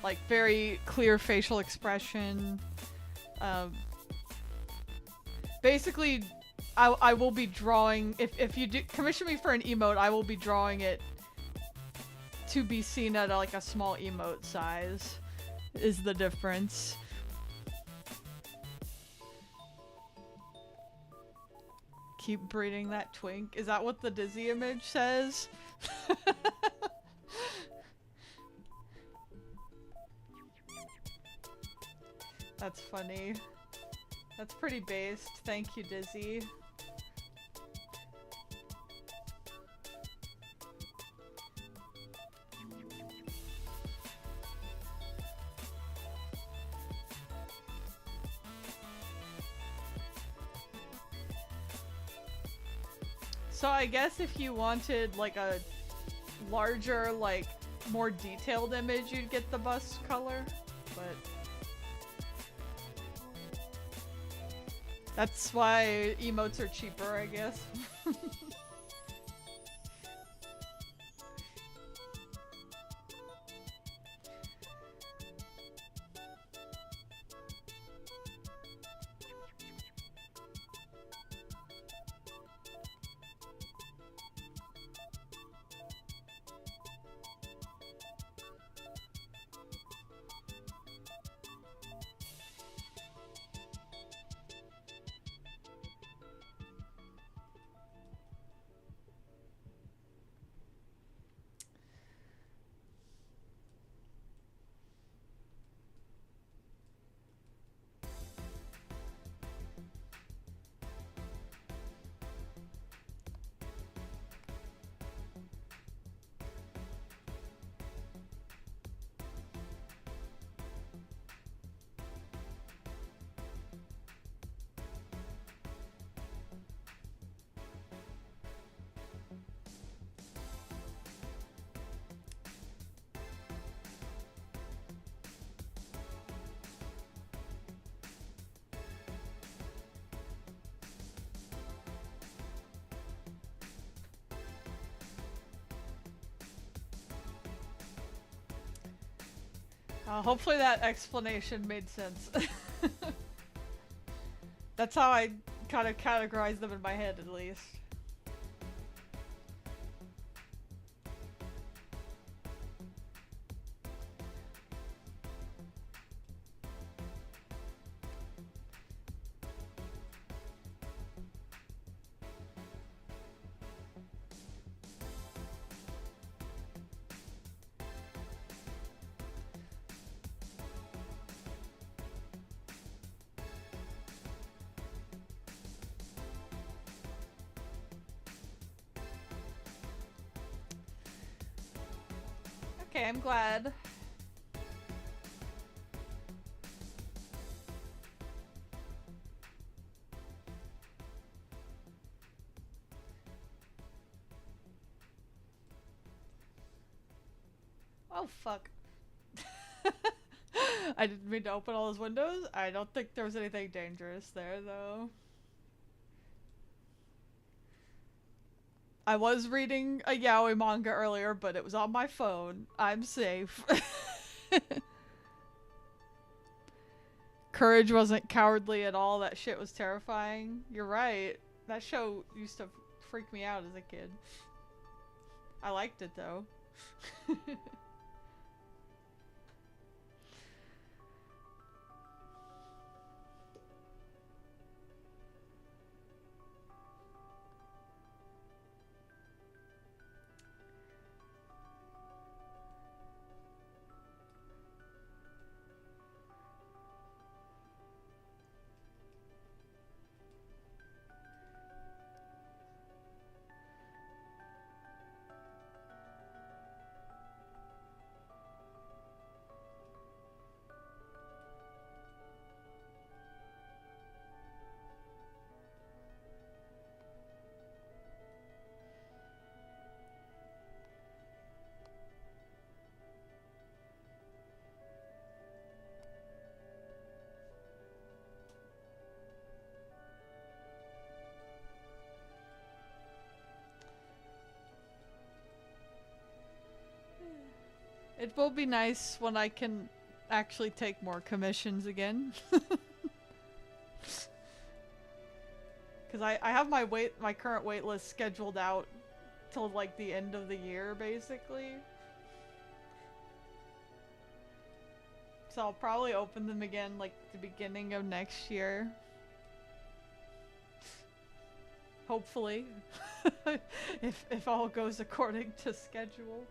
like very clear facial expression. Basically, I will be drawing, if you do commission me for an emote, I will be drawing it to be seen at like a small emote size, is the difference. Keep breeding that twink. Is that what the Dizzy image says? That's funny. That's pretty based. Thank you, Dizzy. So I guess if you wanted like a larger, like more detailed image, you'd get the bust color, but that's why emotes are cheaper, I guess. Hopefully that explanation made sense. That's how I kind of categorize them in my head, at least. Okay, I'm glad. Oh, fuck. I didn't mean to open all those windows. I don't think there was anything dangerous there, though. I was reading a yaoi manga earlier, but it was on my phone. I'm safe. Courage wasn't cowardly at all. That shit was terrifying. You're right. That show used to freak me out as a kid. I liked it though. It will be nice when I can actually take more commissions again. Because I have my current wait list scheduled out till like the end of the year basically. So I'll probably open them again like the beginning of next year. Hopefully. if all goes according to schedule.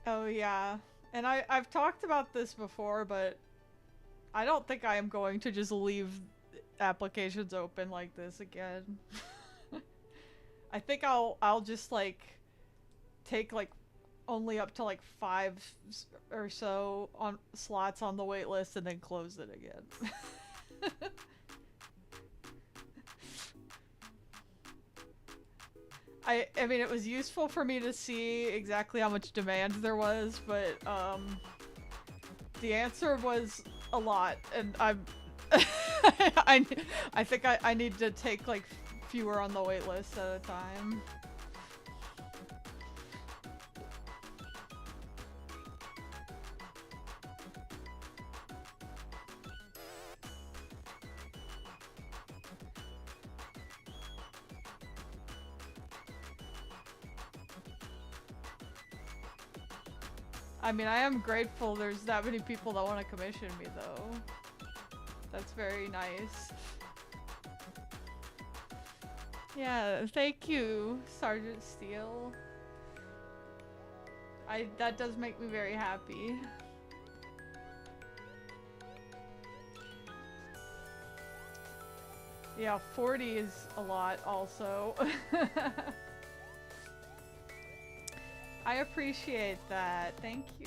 Oh yeah. And I've talked about this before, but I don't think I am going to just leave applications open like this again. I think I'll just like take like only up to like or so on slots on the wait list and then close it again. I mean, it was useful for me to see exactly how much demand there was, but the answer was a lot, and I I think I need to take like fewer on the wait list at a time. I mean, I am grateful there's that many people that want to commission me, though. That's very nice. Yeah, thank you, Sergeant Steele. That does make me very happy. Yeah, 40 is a lot also. I appreciate that. Thank you.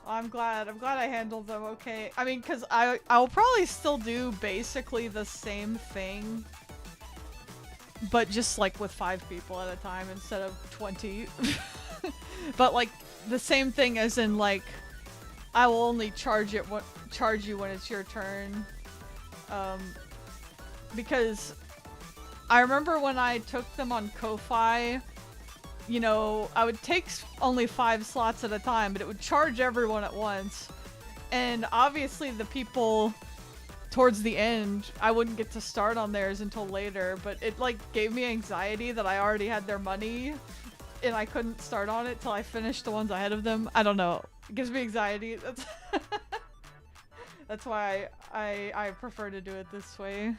I'm glad I handled them okay. I mean, cause I'll probably still do basically the same thing, but just like with 5 people at a time instead of 20. But like the same thing as in like I will only charge you when it's your turn. Because I remember when I took them on Ko-Fi, you know, I would take only 5 slots at a time, but it would charge everyone at once. And obviously the people towards the end, I wouldn't get to start on theirs until later, but it like gave me anxiety that I already had their money and I couldn't start on it till I finished the ones ahead of them. I don't know. It gives me anxiety. That's why I prefer to do it this way.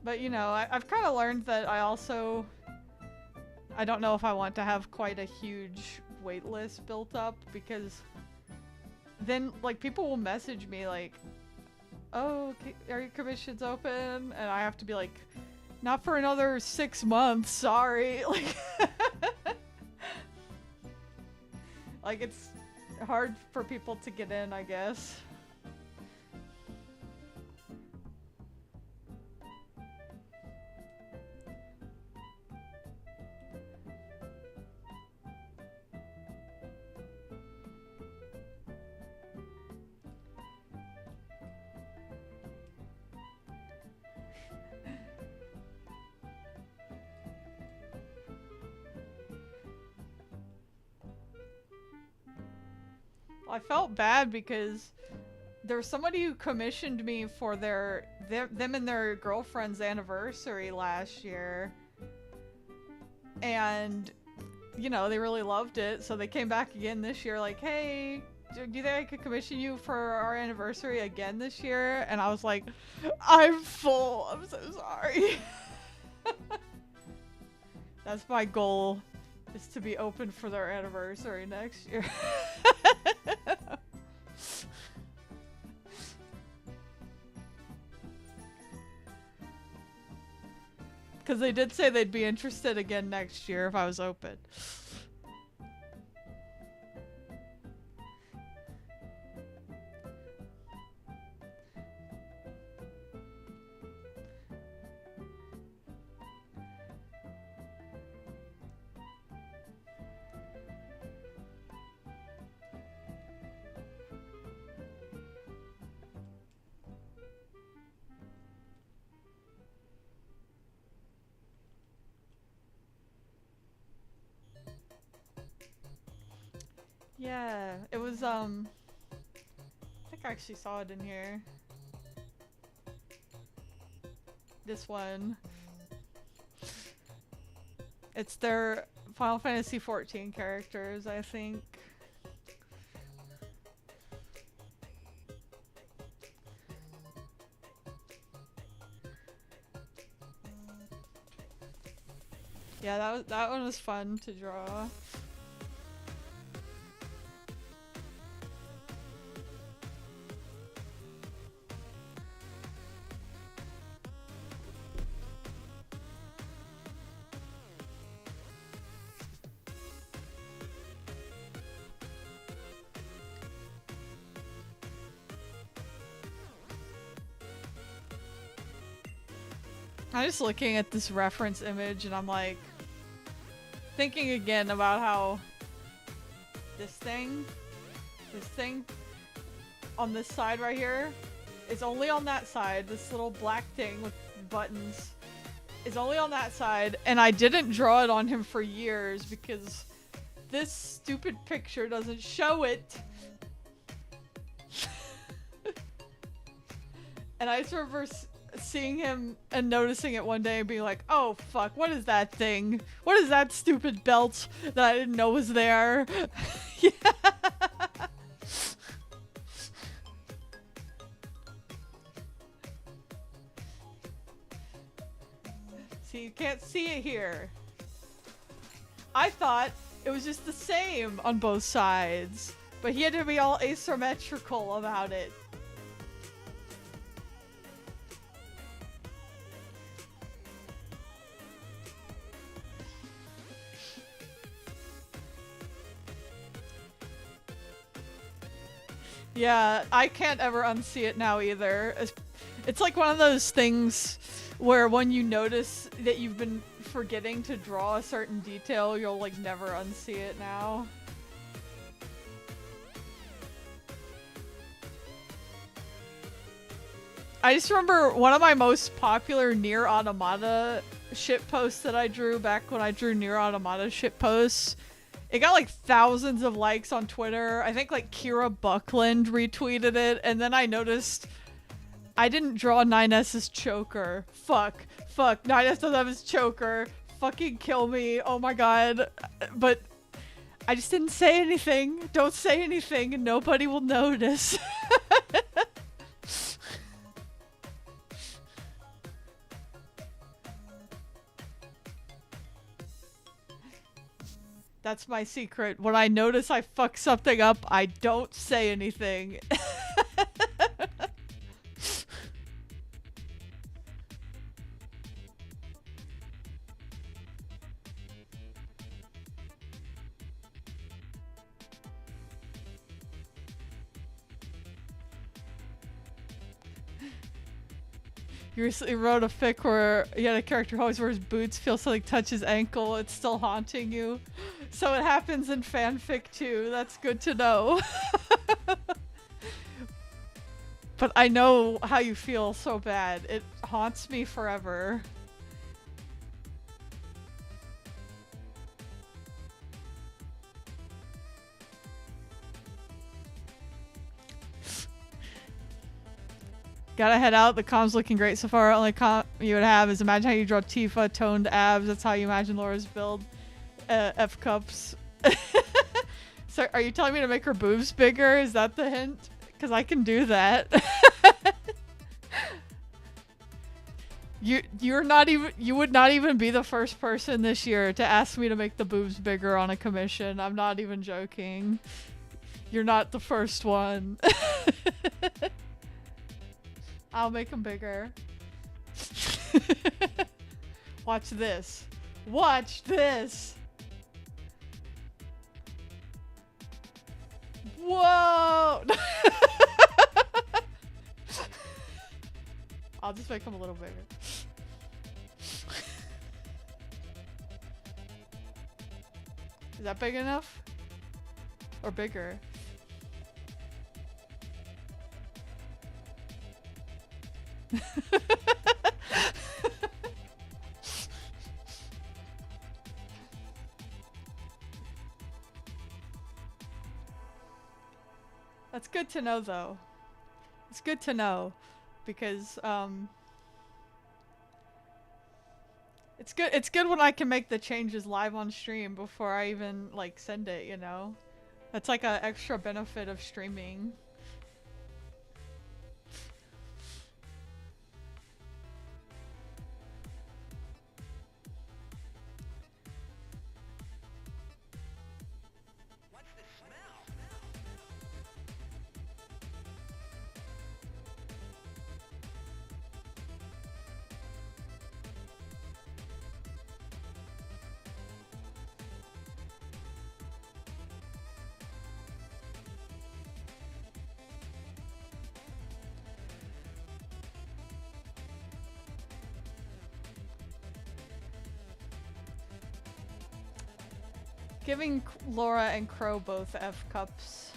But you know, I've kind of learned that I don't know if I want to have quite a huge wait list built up, because then like people will message me like, oh, are your commissions open? And I have to be like, not for another 6 months, sorry. Like, like it's hard for people to get in, I guess. I felt bad because there was somebody who commissioned me for them and their girlfriend's anniversary last year. And, you know, they really loved it, so they came back again this year like, hey, do you think I could commission you for our anniversary again this year? And I was like, I'm full. I'm so sorry. That's my goal, is to be open for their anniversary next year. Because they did say they'd be interested again next year if I was open. Yeah, it was, I think I actually saw it in here. This one. It's their Final Fantasy XIV characters, I think. Yeah, that one was fun to draw. I'm just looking at this reference image and I'm like thinking again about how this thing on this side right here is only on that side. This little black thing with buttons is only on that side, and I didn't draw it on him for years because this stupid picture doesn't show it. And I just remember seeing him and noticing it one day and being like, oh fuck, what is that thing? What is that stupid belt that I didn't know was there? Yeah. See, you can't see it here. I thought it was just the same on both sides, but he had to be all asymmetrical about it. Yeah, I can't ever unsee it now either. It's like one of those things where when you notice that you've been forgetting to draw a certain detail, you'll like never unsee it now. I just remember one of my most popular Nier Automata shitposts that I drew back when I drew Nier Automata shitposts. It got like thousands of likes on Twitter. I think like Kira Buckland retweeted it, and then I noticed I didn't draw 9S's choker. Fuck. 9S doesn't have his choker. Fucking kill me. Oh my god. But I just didn't say anything. Don't say anything and nobody will notice. That's my secret. When I notice I fuck something up, I don't say anything. You recently wrote a fic where you had a character who always wears boots, feels something touch his ankle, it's still haunting you. So it happens in fanfic too. That's good to know. But I know how you feel so bad. It haunts me forever. Gotta head out. The com's looking great so far. Only com you would have is imagine how you draw Tifa, toned abs. That's how you imagine Laura's build. F cups. So are you telling me to make her boobs bigger? Is that the hint? Because I can do that. You're not even, you would not even be the first person this year to ask me to make the boobs bigger on a commission. I'm not even joking. You're not the first one. I'll make them bigger. Watch this. Watch this. Whoa! I'll just make them a little bigger. Is that big enough? Or bigger? That's good to know though. It's good to know because it's good when I can make the changes live on stream before I even like send it, you know? That's like an extra benefit of streaming. Giving Laura and Crow both F cups.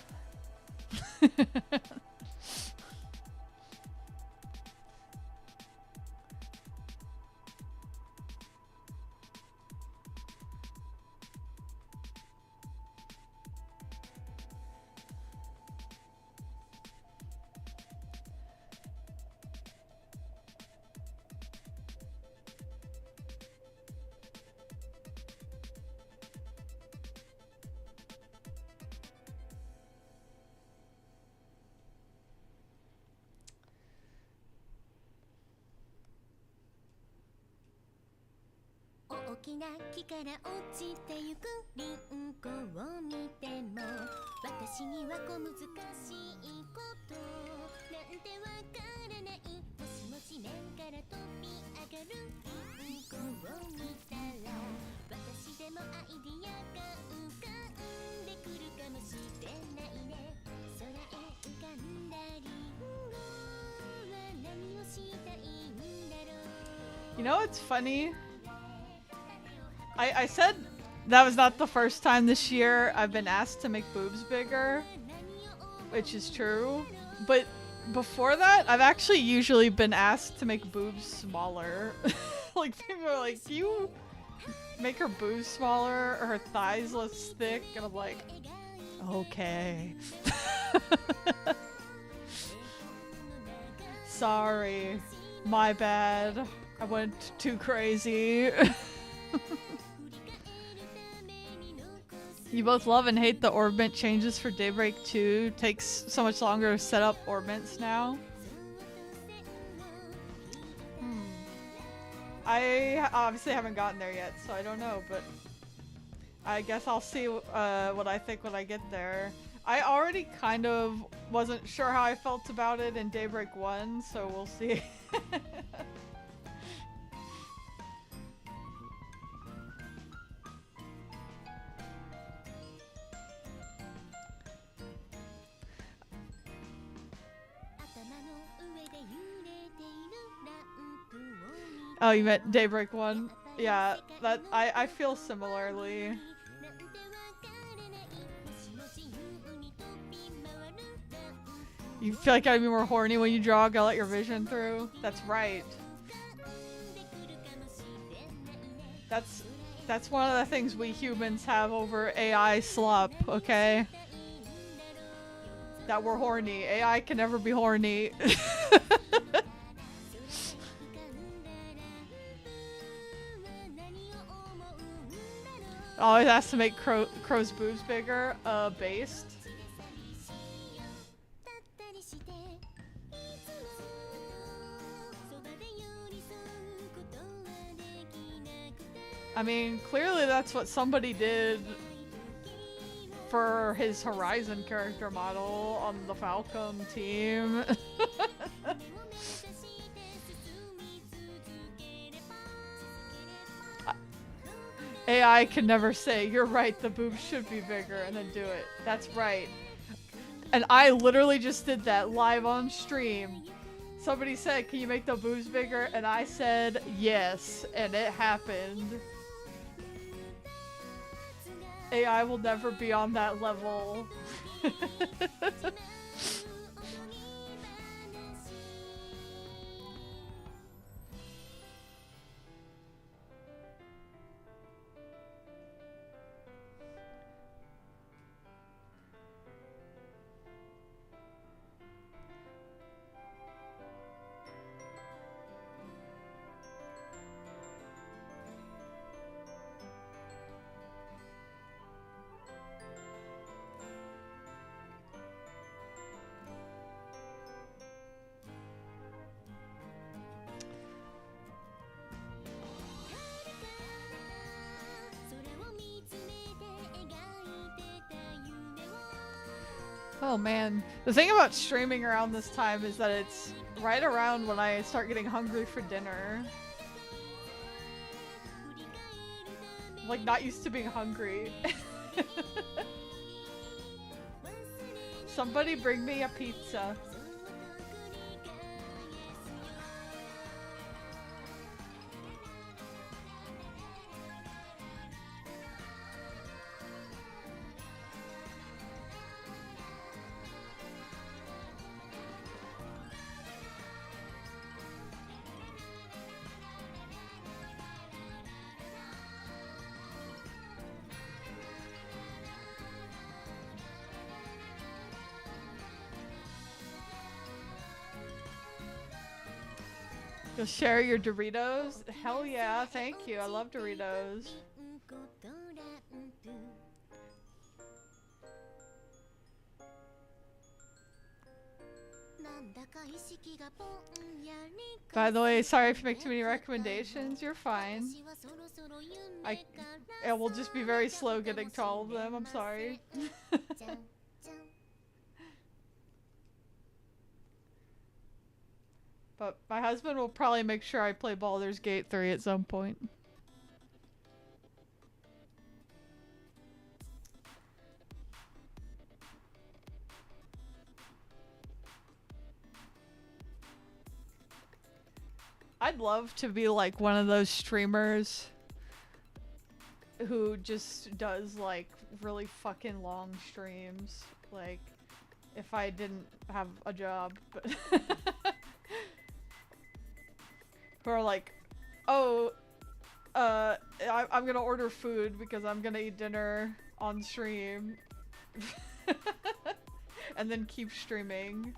You know what's funny? I said that was not the first time this year I've been asked to make boobs bigger, which is true. But before that, I've actually usually been asked to make boobs smaller. Like people are like, "Do you make her boobs smaller or her thighs less thick?" And I'm like, "Okay." Sorry. My bad. I went too crazy. You both love and hate the orbment changes for Daybreak 2. Takes so much longer to set up orbments now. I obviously haven't gotten there yet, so I don't know, but I guess I'll see what I think when I get there. I already kind of wasn't sure how I felt about it in Daybreak 1, so we'll see. Oh, you meant Daybreak 1? Yeah, that I feel similarly. You feel like I'd be more horny when you jog, I'll let your vision through? That's right. That's one of the things we humans have over AI slop, okay? That we're horny. AI can never be horny. Always has to make Crow's boobs bigger. Based. I mean, clearly that's what somebody did for his Horizon character model on the Falcom team. AI can never say, you're right, the boobs should be bigger, and then do it. That's right. And I literally just did that live on stream. Somebody said, can you make the boobs bigger? And I said, yes. And it happened. AI will never be on that level. Oh man, the thing about streaming around this time is that it's right around when I start getting hungry for dinner. I'm like not used to being hungry. Somebody bring me a pizza. You'll share your Doritos? Hell yeah, thank you. I love Doritos. By the way, sorry if you make too many recommendations. You're fine. I will just be very slow getting to all of them. I'm sorry. But my husband will probably make sure I play Baldur's Gate 3 at some point. I'd love to be like one of those streamers who just does like really fucking long streams. Like, if I didn't have a job, but who are like, oh, I'm gonna order food because I'm gonna eat dinner on stream. And then keep streaming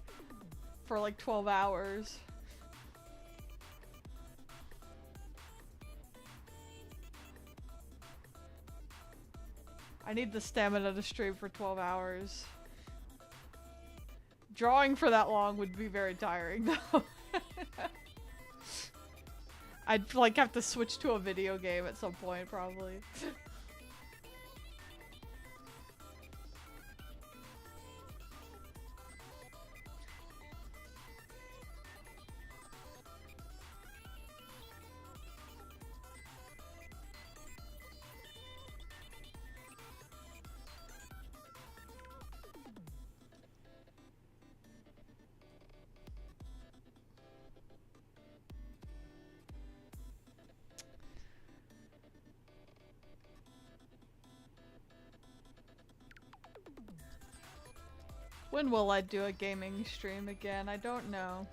for like 12 hours. I need the stamina to stream for 12 hours. Drawing for that long would be very tiring though. I'd like have to switch to a video game at some point probably. When will I do a gaming stream again? I don't know.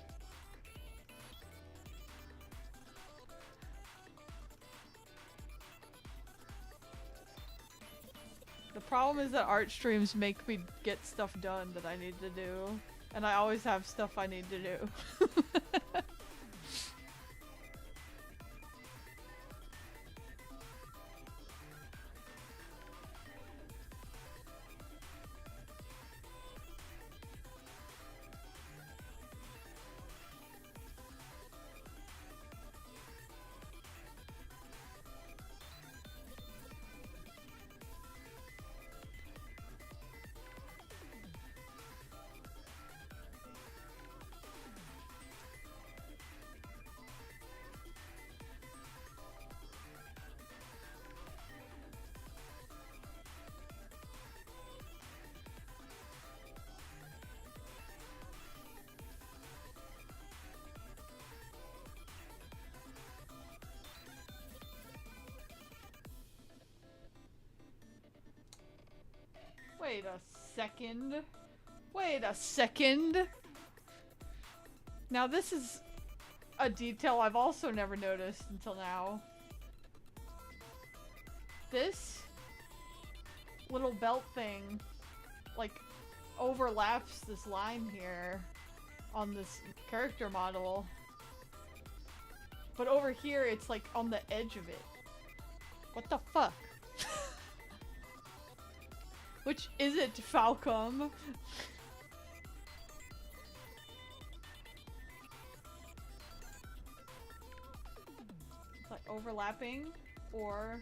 The problem is that art streams make me get stuff done that I need to do. And I always have stuff I need to do. Wait a second. Wait a second. Now this is a detail I've also never noticed until now. This little belt thing, like, overlaps this line here on this character model. But over here, it's like on the edge of it. What the fuck? Which is it, Falcom? It's like overlapping or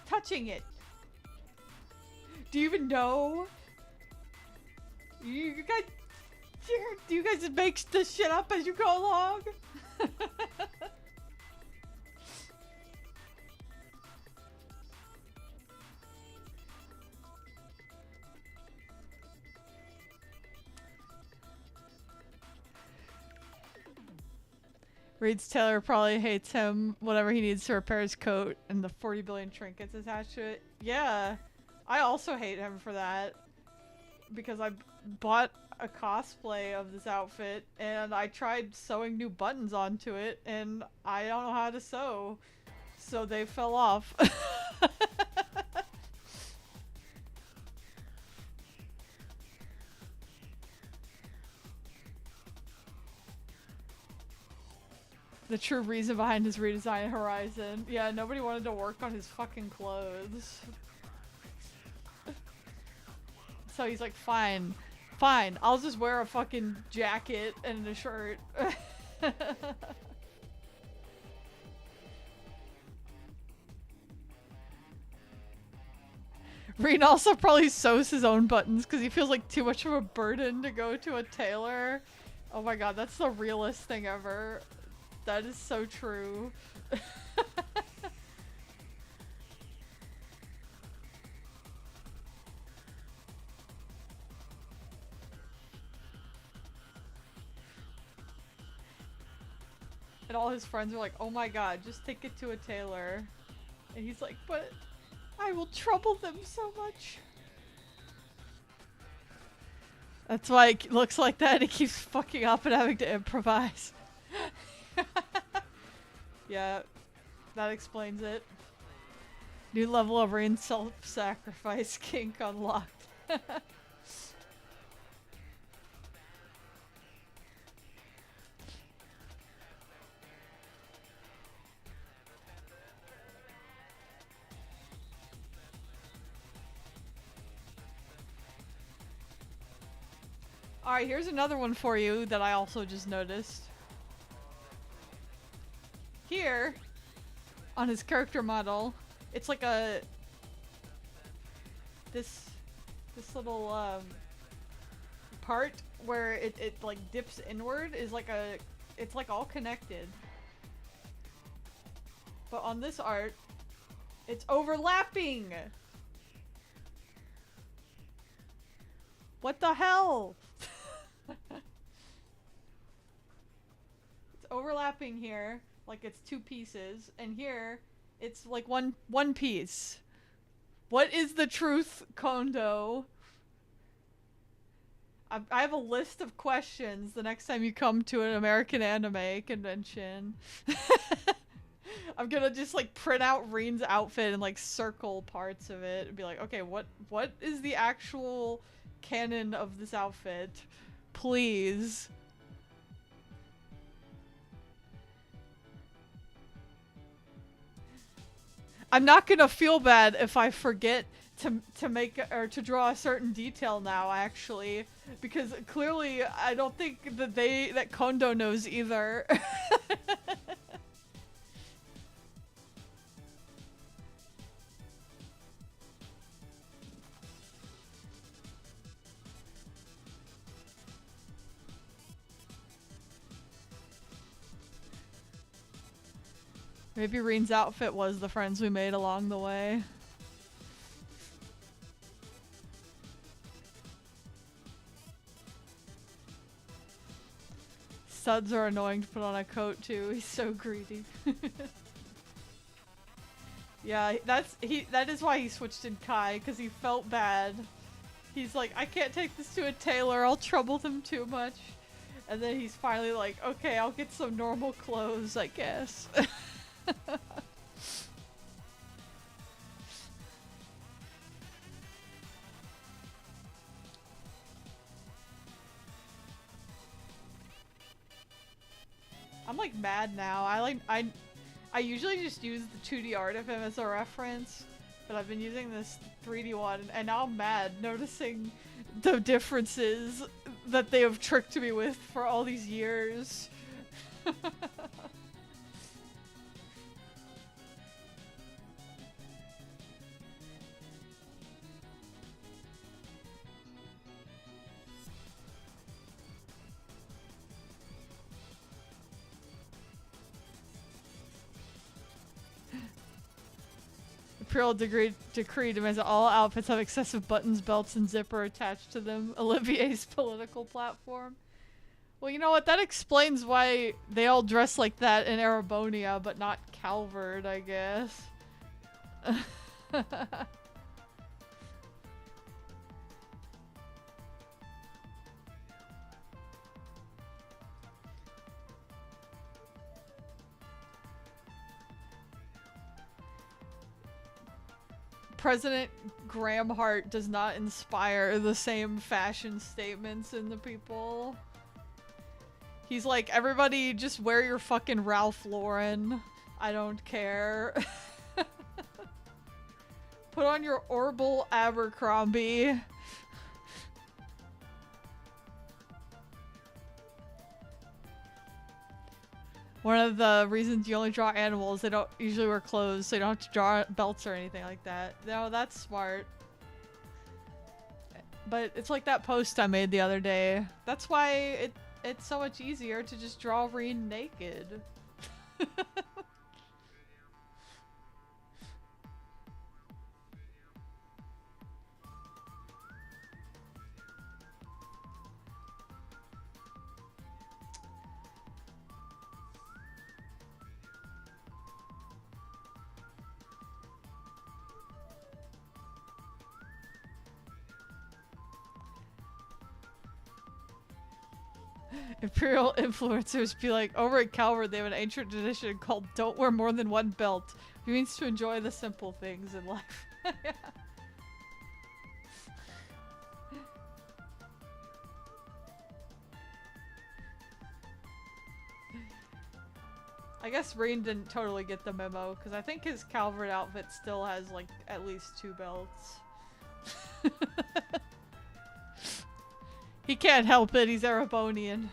touching it. Do you even know? You guys, do you guys make this shit up as you go along? Reed's Taylor probably hates him, whatever he needs to repair his coat, and the 40 billion trinkets attached to it. Yeah, I also hate him for that. Because I bought a cosplay of this outfit, and I tried sewing new buttons onto it, and I don't know how to sew. So they fell off. The true reason behind his redesign of Horizon. Yeah, nobody wanted to work on his fucking clothes. So he's like, fine, I'll just wear a fucking jacket and a shirt. Reed also probably sews his own buttons because he feels like too much of a burden to go to a tailor. Oh my god, that's the realest thing ever. That is so true. And all his friends are like, oh my god, just take it to a tailor. And he's like, but I will trouble them so much. That's why it looks like that. It keeps fucking up and having to improvise. Yeah, that explains it. New level of Rain self-sacrifice kink unlocked. Alright, here's another one for you that I also just noticed. Here, on his character model, it's like a... This little, part where it like dips inward is like a... It's like all connected. But on this art, it's overlapping! What the hell? It's overlapping here, like it's two pieces, and here it's like one piece. What is the truth, Kondo? I have a list of questions the next time you come to an American anime convention. I'm gonna just like print out Reen's outfit and like circle parts of it and be like, okay, what is the actual canon of this outfit? Please. I'm not gonna feel bad if I forget to make or to draw a certain detail now, actually, because clearly I don't think that Kondo knows either. Maybe Reen's outfit was the friends we made along the way. Suds are annoying to put on a coat too. He's so greedy. Yeah, that is why he switched in Kai, because he felt bad. He's like, I can't take this to a tailor, I'll trouble them too much. And then he's finally like, okay, I'll get some normal clothes, I guess. I'm like mad now. I usually just use the 2D art of him as a reference, but I've been using this 3D one, and now I'm mad noticing the differences that they have tricked me with for all these years. Imperial decree demands that all outfits have excessive buttons, belts, and zipper attached to them. Olivier's political platform. Well, you know what? That explains why they all dress like that in Erebonia, but not Calvard, I guess. President Graham Hart does not inspire the same fashion statements in the people. He's like, everybody just wear your fucking Ralph Lauren. I don't care. Put on your Orbital Abercrombie. One of the reasons you only draw animals, they don't usually wear clothes, so you don't have to draw belts or anything like that. No, that's smart. But it's like that post I made the other day. That's why it's so much easier to just draw Reen naked. Imperial influencers be like, over at Calvard they have an ancient tradition called don't wear more than one belt. It means to enjoy the simple things in life. Yeah. I guess Reen didn't totally get the memo, because I think his Calvard outfit still has like at least 2 belts. He can't help it, he's Erebonian.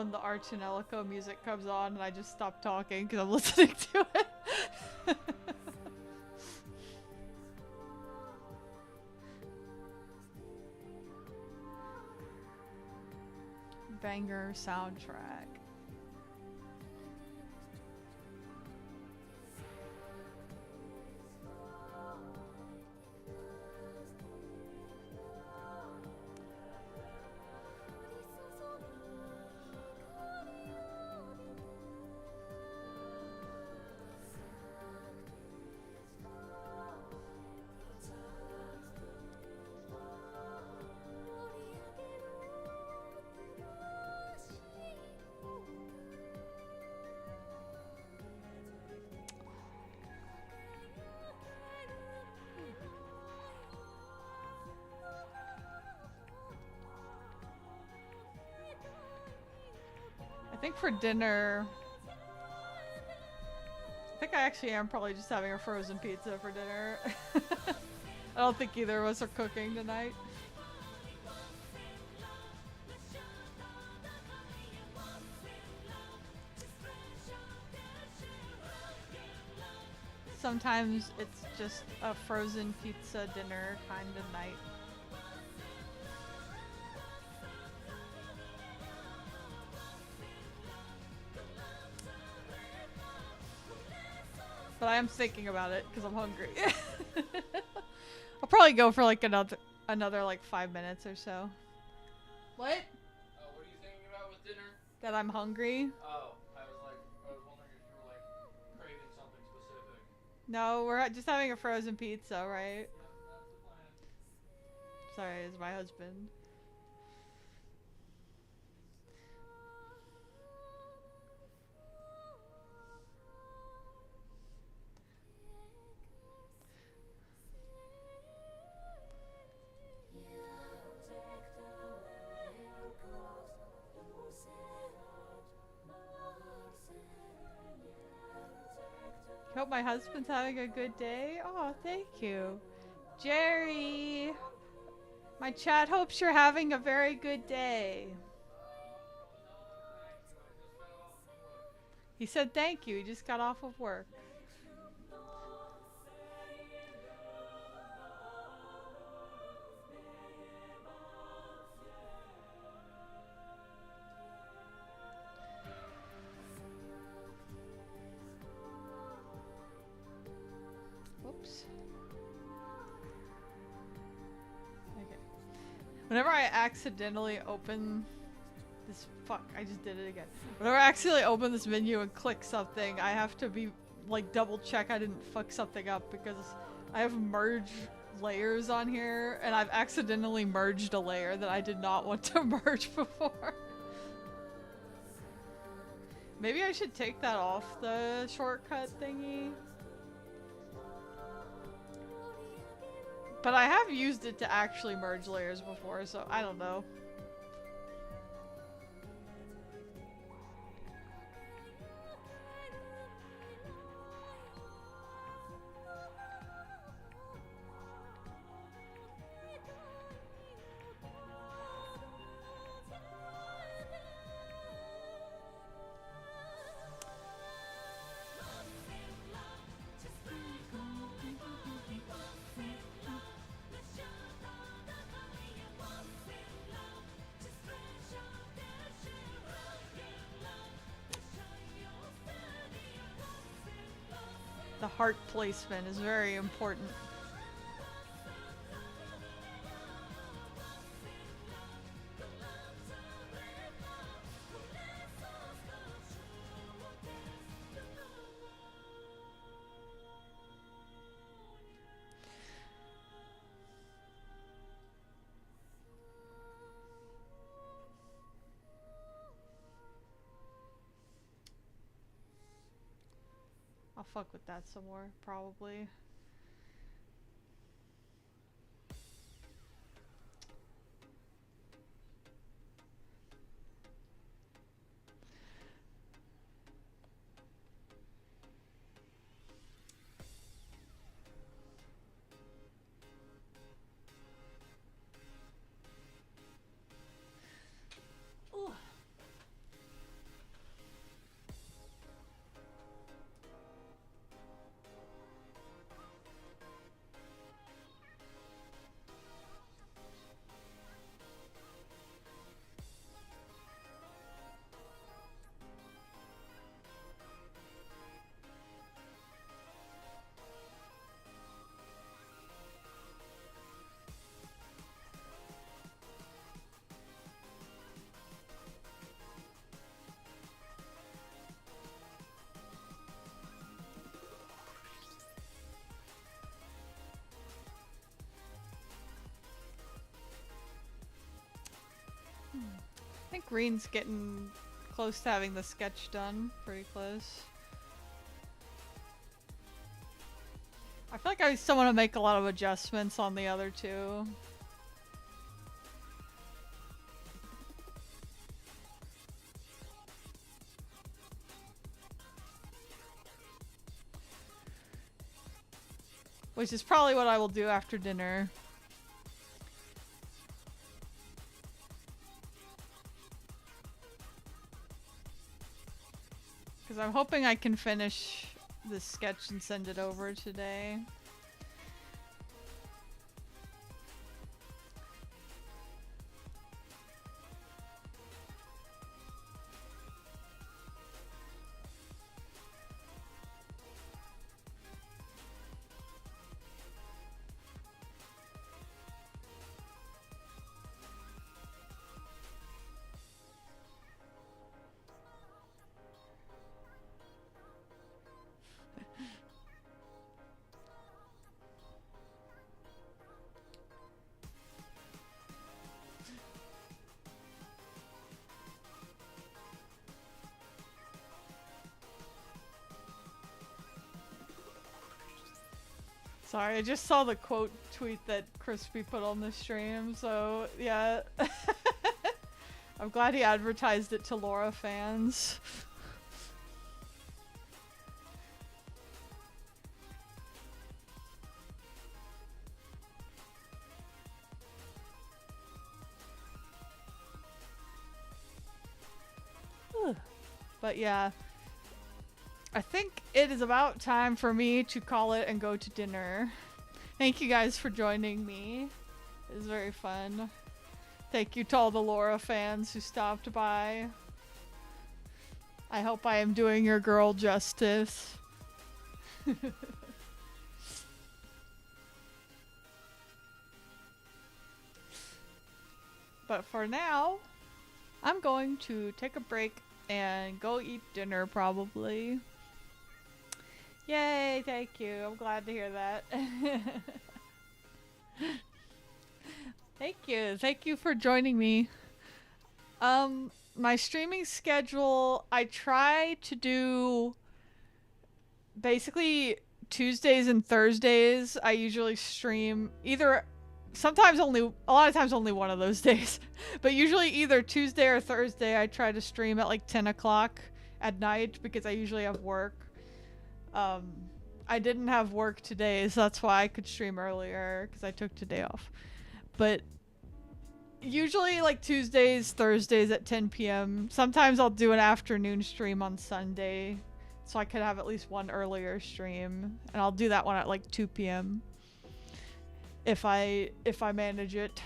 when the Arch and Ellico music comes on and I just stop talking because I'm listening to it. Banger soundtrack. I think for dinner, I think I actually am probably just having a frozen pizza for dinner. I don't think either of us are cooking tonight. Sometimes it's just a frozen pizza dinner kind of night. But I am thinking about it because I'm hungry. I'll probably go for like another like 5 minutes or so. What? What are you thinking about with dinner? That I'm hungry? Oh, I was wondering if you were like craving something specific. No, we're just having a frozen pizza, right? That's the plan. Sorry, it's my husband. Hope my husband's having a good day. Oh, thank you. Jerry! My chat hopes you're having a very good day. He said thank you. He just got off of work. Whoops. Okay. Whenever I accidentally open this, I just did it again. Whenever I accidentally open this menu and click something, I have to be like double check I didn't fuck something up because I have merge layers on here and I've accidentally merged a layer that I did not want to merge before. Maybe I should take that off the shortcut thingy. But I have used it to actually merge layers before, so I don't know. The heart placement is very important. I'll fuck with that some more, probably. Ooh. Green's getting close to having the sketch done. Pretty close. I feel like I still want to make a lot of adjustments on the other two. Which is probably what I will do after dinner. Because I'm hoping I can finish this sketch and send it over today. Sorry, I just saw the quote tweet that Crispy put on the stream, so yeah. I'm glad he advertised it to Laura fans. But yeah. I think it is about time for me to call it and go to dinner. Thank you guys for joining me. It was very fun. Thank you to all the Laura fans who stopped by. I hope I am doing your girl justice. But for now, I'm going to take a break and go eat dinner probably. Yay, thank you. I'm glad to hear that. Thank you. Thank you for joining me. My streaming schedule, I try to do basically Tuesdays and Thursdays. I usually stream either sometimes only a lot of times only one of those days. But usually either Tuesday or Thursday I try to stream at like 10 o'clock at night because I usually have work. I didn't have work today, so that's why I could stream earlier, because I took today off. But usually like Tuesdays, Thursdays at 10 p.m. Sometimes I'll do an afternoon stream on Sunday, so I could have at least one earlier stream. And I'll do that one at like 2 p.m. if I manage it.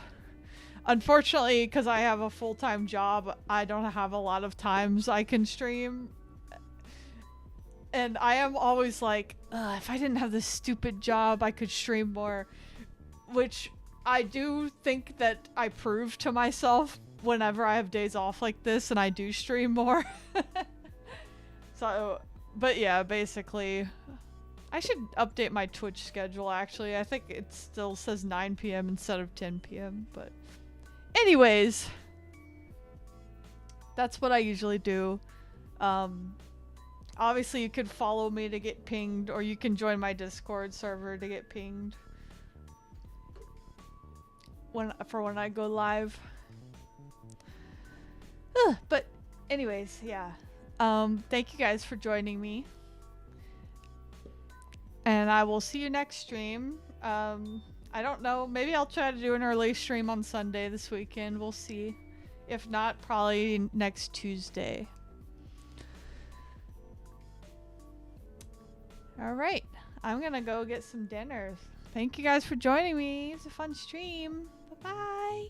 Unfortunately, because I have a full-time job, I don't have a lot of times I can stream. And I am always like, if I didn't have this stupid job, I could stream more. Which I do think that I prove to myself whenever I have days off like this and I do stream more. So, but yeah, basically, I should update my Twitch schedule actually. I think it still says 9 p.m. instead of 10 p.m. But anyways, that's what I usually do. Obviously, you could follow me to get pinged, or you can join my Discord server to get pinged when I go live. But anyways, yeah. Thank you guys for joining me. And I will see you next stream. I don't know. Maybe I'll try to do an early stream on Sunday this weekend. We'll see. If not, probably next Tuesday. Alright, I'm gonna go get some dinner. Thank you guys for joining me. It was a fun stream. Bye-bye.